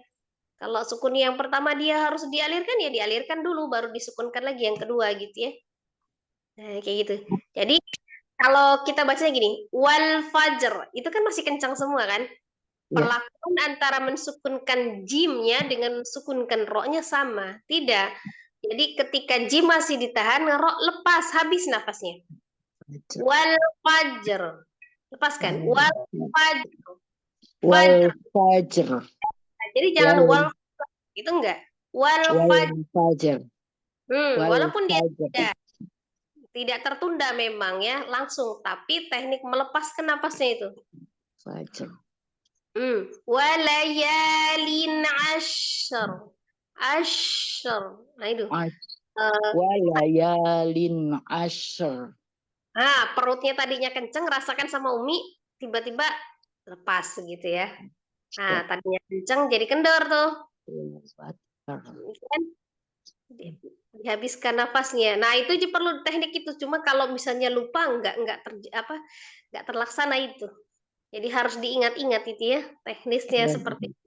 Kalau sukun yang pertama dia harus dialirkan, ya dialirkan dulu, baru disukunkan lagi yang kedua gitu ya. Nah, kayak gitu. Jadi kalau kita bacanya gini, wal fajr, itu kan masih kencang semua kan? Ya. Perlakuan antara mensukunkan jimnya dengan sukunkan roknya sama. Tidak. Jadi ketika jim masih ditahan, rok lepas, habis nafasnya. Wal fajr. Lepaskan. Wal fajr. Wal fajr. Nah, jadi jangan wal itu enggak. Wal fajr. Fajr. Walaupun dia tidak tertunda memang ya, langsung, tapi teknik melepaskan napasnya itu. Fajr. Walayalin ashr. Ashr. Nah itu. Walayalin ashr. Nah, perutnya tadinya kenceng, rasakan sama Umi, tiba-tiba lepas gitu ya. Nah, tadinya kenceng jadi kendor tuh. Kan? Dihabiskan nafasnya. Nah, itu aja perlu teknik itu. Cuma kalau misalnya lupa enggak terlaksana itu. Jadi harus diingat-ingat itu ya, teknisnya seperti itu.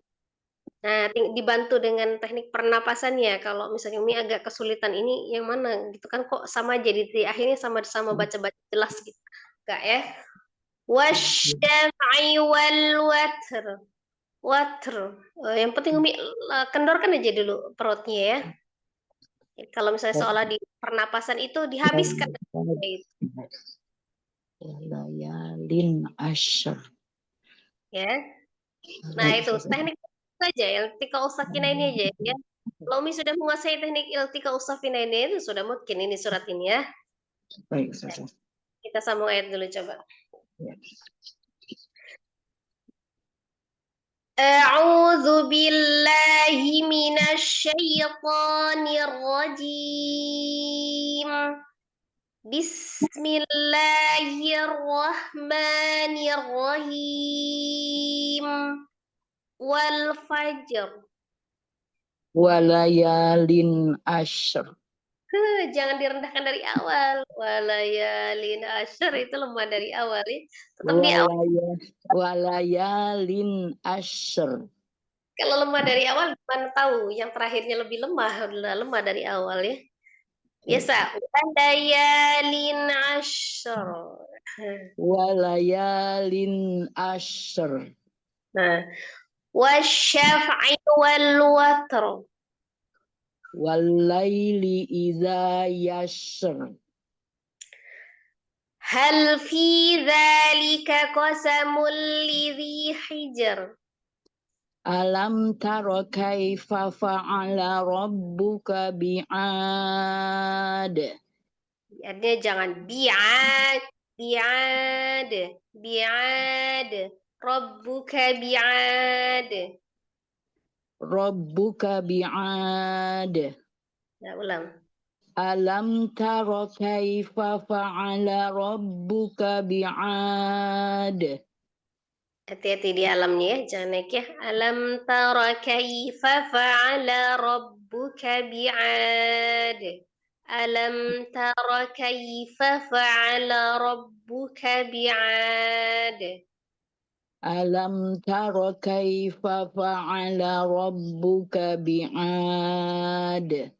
Nah, dibantu dengan teknik pernapasannya. Kalau misalnya Umi agak kesulitan ini yang mana gitu kan, kok sama jadi di akhirnya sama-sama baca-baca jelas gitu. Enggak ya? Wasyaf'i wal watr. Watr. Yang penting Umi kendorkan aja dulu perutnya ya. Jadi, kalau misalnya seolah di pernapasan itu dihabiskan. Layalin ashr. Ya. Nah, itu teknik saja iltiqa usakina ini aja ya. Kalau Umi sudah menguasai teknik iltiqa usakina ini itu sudah mungkin ini surat ini ya. Baik, Kita sambung ayat dulu coba. Ya. A'udzu billahi minasy syaithanir rajim. Bismillahirrahmanirrahim. Wal fajr. Walayalin ashr. Jangan direndahkan dari awal. Walayalin ashr itu lemah dari awal ya. Tetap di awal. Walayalin ashr. Kalau lemah dari awal gimana tahu? Yang terakhirnya lebih lemah, udah lemah dari awal ya. Biasa. Walayalin ashr. Walayalin ashr. Nah, wasyaf'i wal watr. Walaili idza yashr. Hal fi dzalika qasamul lidzi hijr. Alam tara kaifa fa'ala rabbuka bi'ad. Biadnya jangan bi'ad. Rabbuka bi'ad. Rabbuka bi'ad. Nah, ulang. Alam tara kaifa fa'ala rabbuka bi'ad. Hati-hati di alamnya ya, jangan naik ya. Alam tara kaifa fa'ala rabbuka bi'ad. Alam tara kaifa fa'ala rabbuka bi'ad. Alam tara kaifa fa'ala rabbuka bi'ad.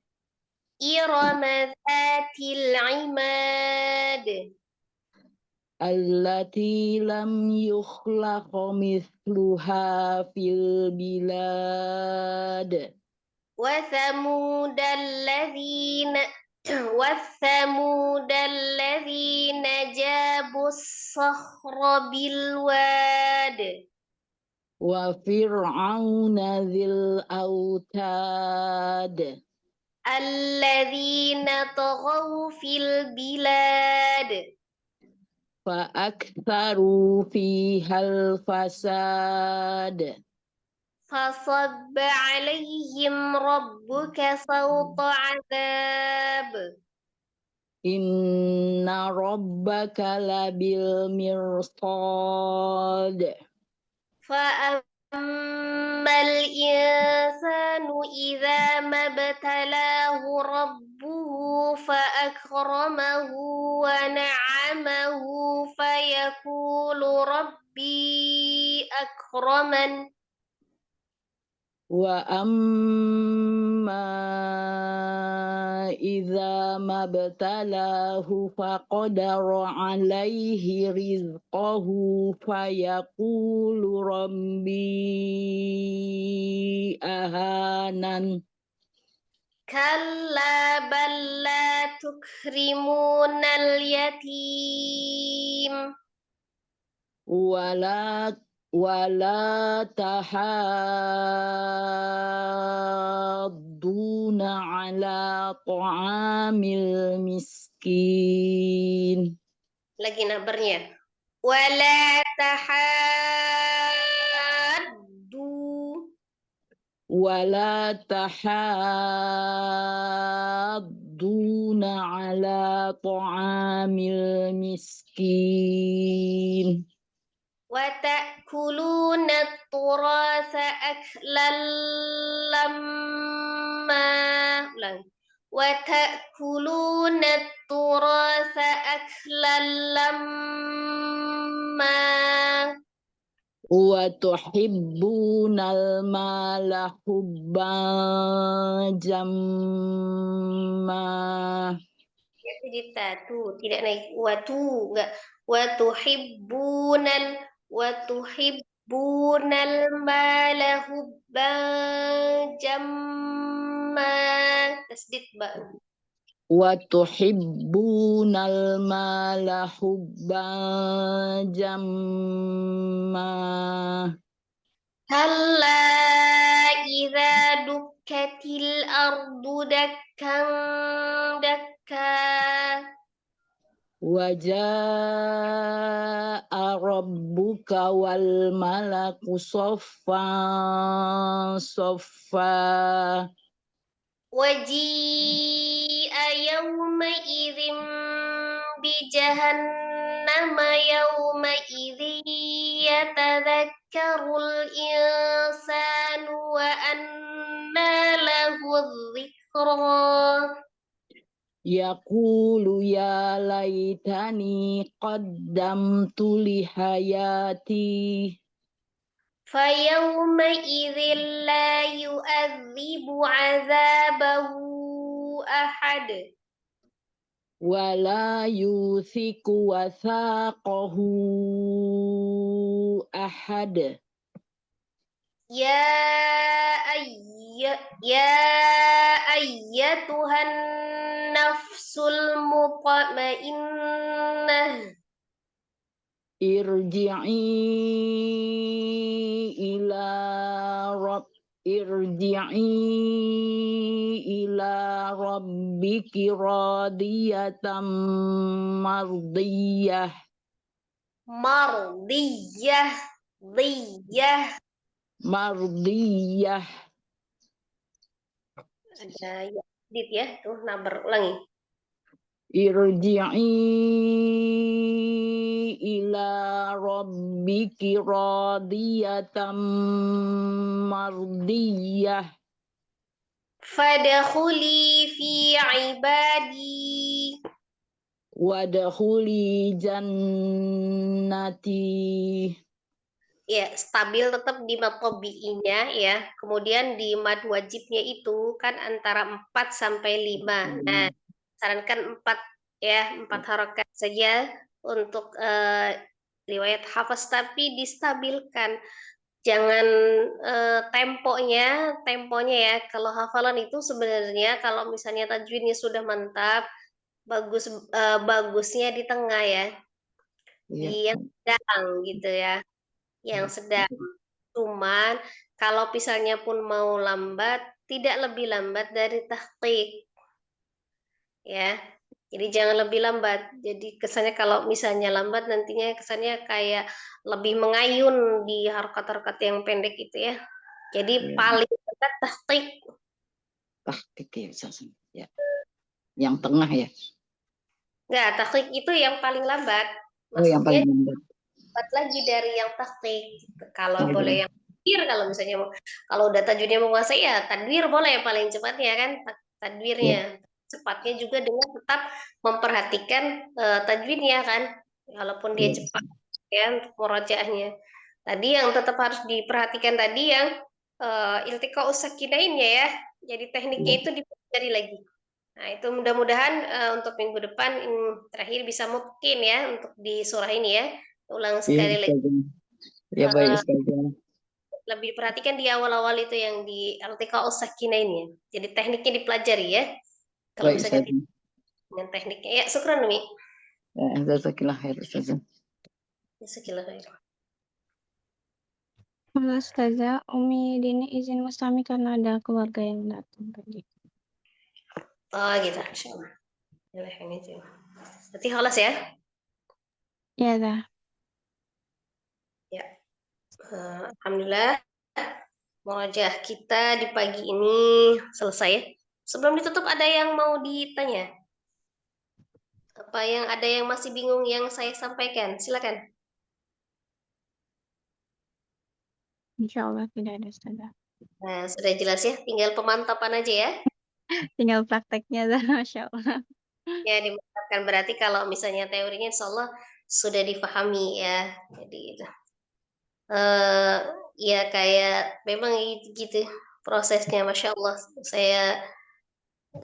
Irama dhatil imad. Allati lam yukhlaq mithluha fil bilad. وثمود الذين والثمود الذين جابوا الصخر بالواد Wa fir'auna dzil autad. الذين طغوا في البلاد فأكثروا فيها الفساد. فصب عليهم ربك صوت عذاب إن ربك لبالمرصاد. فأما الإنسان إذا ما ابتلاه ربه فأكرمه ونعمه فيقول ربي أكرمن وأما إذا ما ابتلاه فقدر عليه رزقه فيقول ربي أهانن. كلا بل لا تكرمون اليتيم ولا تحاضون على طعام المسكين. lagi nabernya wala tahaddu ولا تحاضون على طعام المسكين. وتأكلون التراث أكلا لما وتأكلون التراث أكلا لما وتحبون المال حبا جما. jadi tatu tidak naik watu enggak watuhibbunal mala hubban jamma tasdid ba وتحبون المال حبا جما. kalla idza dukkatil ardu dakkan dakka وجاء ربك والملك صفا صفا. وجيء يومئذ بجهنم يومئذ يتذكر الإنسان وأنى له الذكرى يقول يا ليتني قدمت لحياتي. فيومئذ لا يؤذب عذابه أحد ولا يوثق وثاقه أحد. يا أيتها النفس المطمئنة ارجعي إلى ربك راضية مرضية. مرضية. Ada ya, dit ya, tuh nabar ulangi. Irji'i ila rabbiki radiyatan mardiyah. Fadkhuli fi ibadi. Wadkhuli jannati. Ya, stabil tetap di mad tabi'inya ya. Kemudian di mad wajibnya itu kan antara 4 sampai 5. Nah, sarankan 4 ya, 4 harokat saja untuk riwayat hafaz, tapi distabilkan. Jangan temponya ya. Kalau hafalan itu sebenarnya kalau misalnya tajwidnya sudah mantap, bagusnya di tengah ya, di yang sedang gitu ya, yang sedang. Cuman kalau misalnya pun mau lambat, tidak lebih lambat dari tahqiq ya. Jadi jangan lebih lambat. Jadi kesannya kalau misalnya lambat nantinya kesannya kayak lebih mengayun di harokat-harokat yang pendek itu ya. Jadi paling dekat tahqiq. Tahqiq ya, Ustazah. Ya. Yang tengah ya. Enggak, tahqiq itu yang paling lambat. Oh, yang Maksudnya paling lambat. lambat lagi dari yang tahqiq. Kalau Oh, boleh iya. yang tadwir, kalau misalnya kalau udah tajwidnya menguasai ya tadwir boleh paling cepatnya kan tadwirnya. Cepatnya juga dengan tetap memperhatikan tajwidnya kan. Walaupun dia Iya. cepat ya untuk murojaahnya. Tadi yang tetap harus diperhatikan tadi yang iltiqa'us sakinainnya ya. Jadi tekniknya itu dipelajari lagi. Nah, itu mudah-mudahan untuk minggu depan terakhir bisa mungkin ya untuk di surah ini ya. Ulang Iya, sekali lagi. Ustazah. Ya, baik, Ustazah. Lebih diperhatikan di awal-awal itu yang di iltiqa'us sakinainnya. Jadi tekniknya dipelajari ya. Kalau Baik, misalnya Ustazah. dengan tekniknya. Ya, syukran Umi. Ya, Jazakallah khair, Ustazah. Jazakallah khair. Halo Ustazah, Umi Dini izin Mustami karena ada keluarga yang datang tadi. Oh gitu, insyaallah. Boleh ini tuh. Berarti halas ya? Ya dah. Ya. Alhamdulillah. Murojaah kita di pagi ini selesai. Sebelum ditutup ada yang mau ditanya? Apa yang ada yang masih bingung yang saya sampaikan? Silakan. Insya Allah tidak ada Ustazah. Nah, sudah jelas ya, tinggal pemantapan aja ya. Tinggal prakteknya dah, Masya Allah. Ya, dimantapkan berarti kalau misalnya teorinya insya Allah sudah difahami ya. Jadi itu. Ya kayak memang gitu prosesnya, Masya Allah. Saya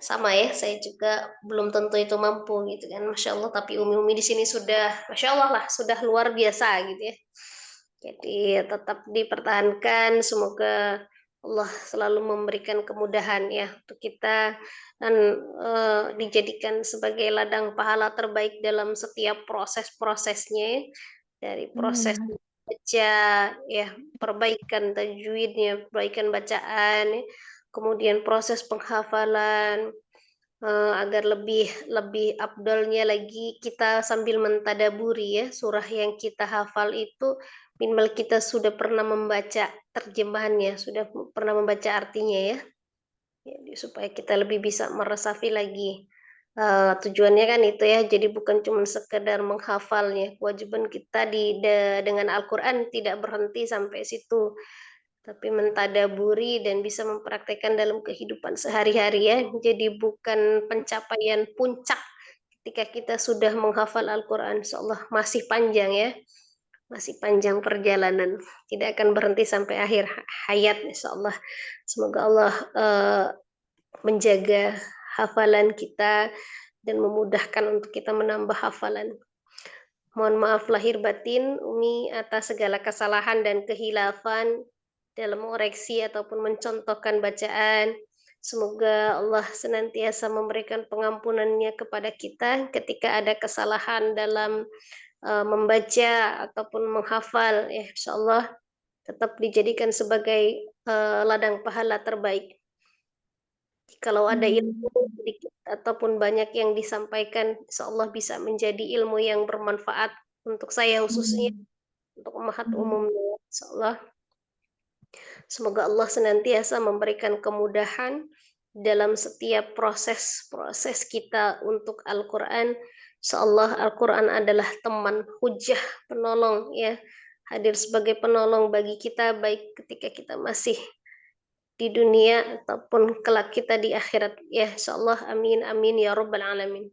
sama ya, saya juga belum tentu itu mampu gitu kan, Masya Allah. Tapi umi-umi di sini sudah, Masya Allah lah, sudah luar biasa gitu ya. Jadi tetap dipertahankan, semoga Allah selalu memberikan kemudahan ya untuk kita dan dijadikan sebagai ladang pahala terbaik dalam setiap proses-prosesnya, dari proses baca ya, perbaikan tajwidnya, perbaikan bacaan, kemudian proses penghafalan, agar lebih afdalnya lagi kita sambil mentadaburi ya surah yang kita hafal itu, minimal kita sudah pernah membaca terjemahannya, sudah pernah membaca artinya ya. Jadi supaya kita lebih bisa meresapi lagi. Tujuannya kan itu ya, jadi bukan cuma sekedar menghafalnya. Kewajiban kita dengan Al-Quran tidak berhenti sampai situ, tapi mentadaburi dan bisa mempraktekkan dalam kehidupan sehari-hari ya. Jadi bukan pencapaian puncak ketika kita sudah menghafal Al-Quran. Insyaallah masih panjang ya, masih panjang perjalanan, tidak akan berhenti sampai akhir hayat insyaallah. Semoga Allah menjaga hafalan kita dan memudahkan untuk kita menambah hafalan. Mohon maaf lahir batin Umi atas segala kesalahan dan kehilafan dalam mengoreksi ataupun mencontohkan bacaan. Semoga Allah senantiasa memberikan pengampunannya kepada kita ketika ada kesalahan dalam membaca ataupun menghafal. Ya, insyaallah tetap dijadikan sebagai ladang pahala terbaik. Kalau ada ilmu sedikit ataupun banyak yang disampaikan, insyaallah bisa menjadi ilmu yang bermanfaat untuk saya khususnya, untuk umat umumnya, insyaallah. Semoga Allah senantiasa memberikan kemudahan dalam setiap proses-proses kita untuk Al-Quran. Insyaallah Al-Quran adalah teman, hujah, penolong ya, hadir sebagai penolong bagi kita baik ketika kita masih di dunia ataupun kelak kita di akhirat ya. Insyaallah amin amin ya rabbal alamin.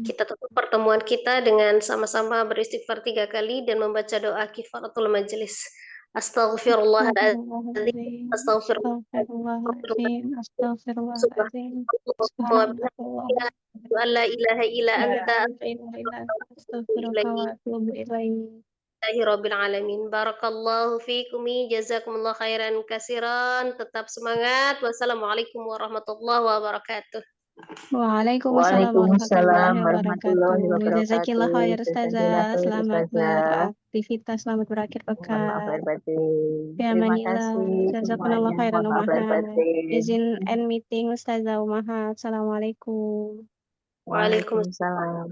Kita tutup pertemuan kita dengan sama-sama beristighfar 3 kali dan membaca doa kifaratul majelis. Astaghfirullahaladzim, Astaghfirullahaladzim, astaghfirullahaladzim, Subhanallah subhanallah, wa la ilaha illa la anta ilaha illa anta, astaghfiruka wa atubu ilaik. Rabbil alamin. Barakallahu fikumi, jazakumullah khairan kasiran. Tetap semangat. Wassalamualaikum warahmatullahi wabarakatuh. Waalaikumsalam warahmatullahi Waalaikumsalam warahmatullahi wabarakatuh. Jazakillah wabarakatuh. khair Jazakallah Ustazah. khair Selamat Ustazah. beraktivitas, selamat berakhir Mohon maaf lahir pekan. batin. Fi Terima amanillah. kasih Jazakumullah semuanya. khairan Mohon maaf lahir umahat. batin. Izin end meeting Ustazah Umahat. Assalamualaikum. Waalaikumsalam. Waalaikumsalam.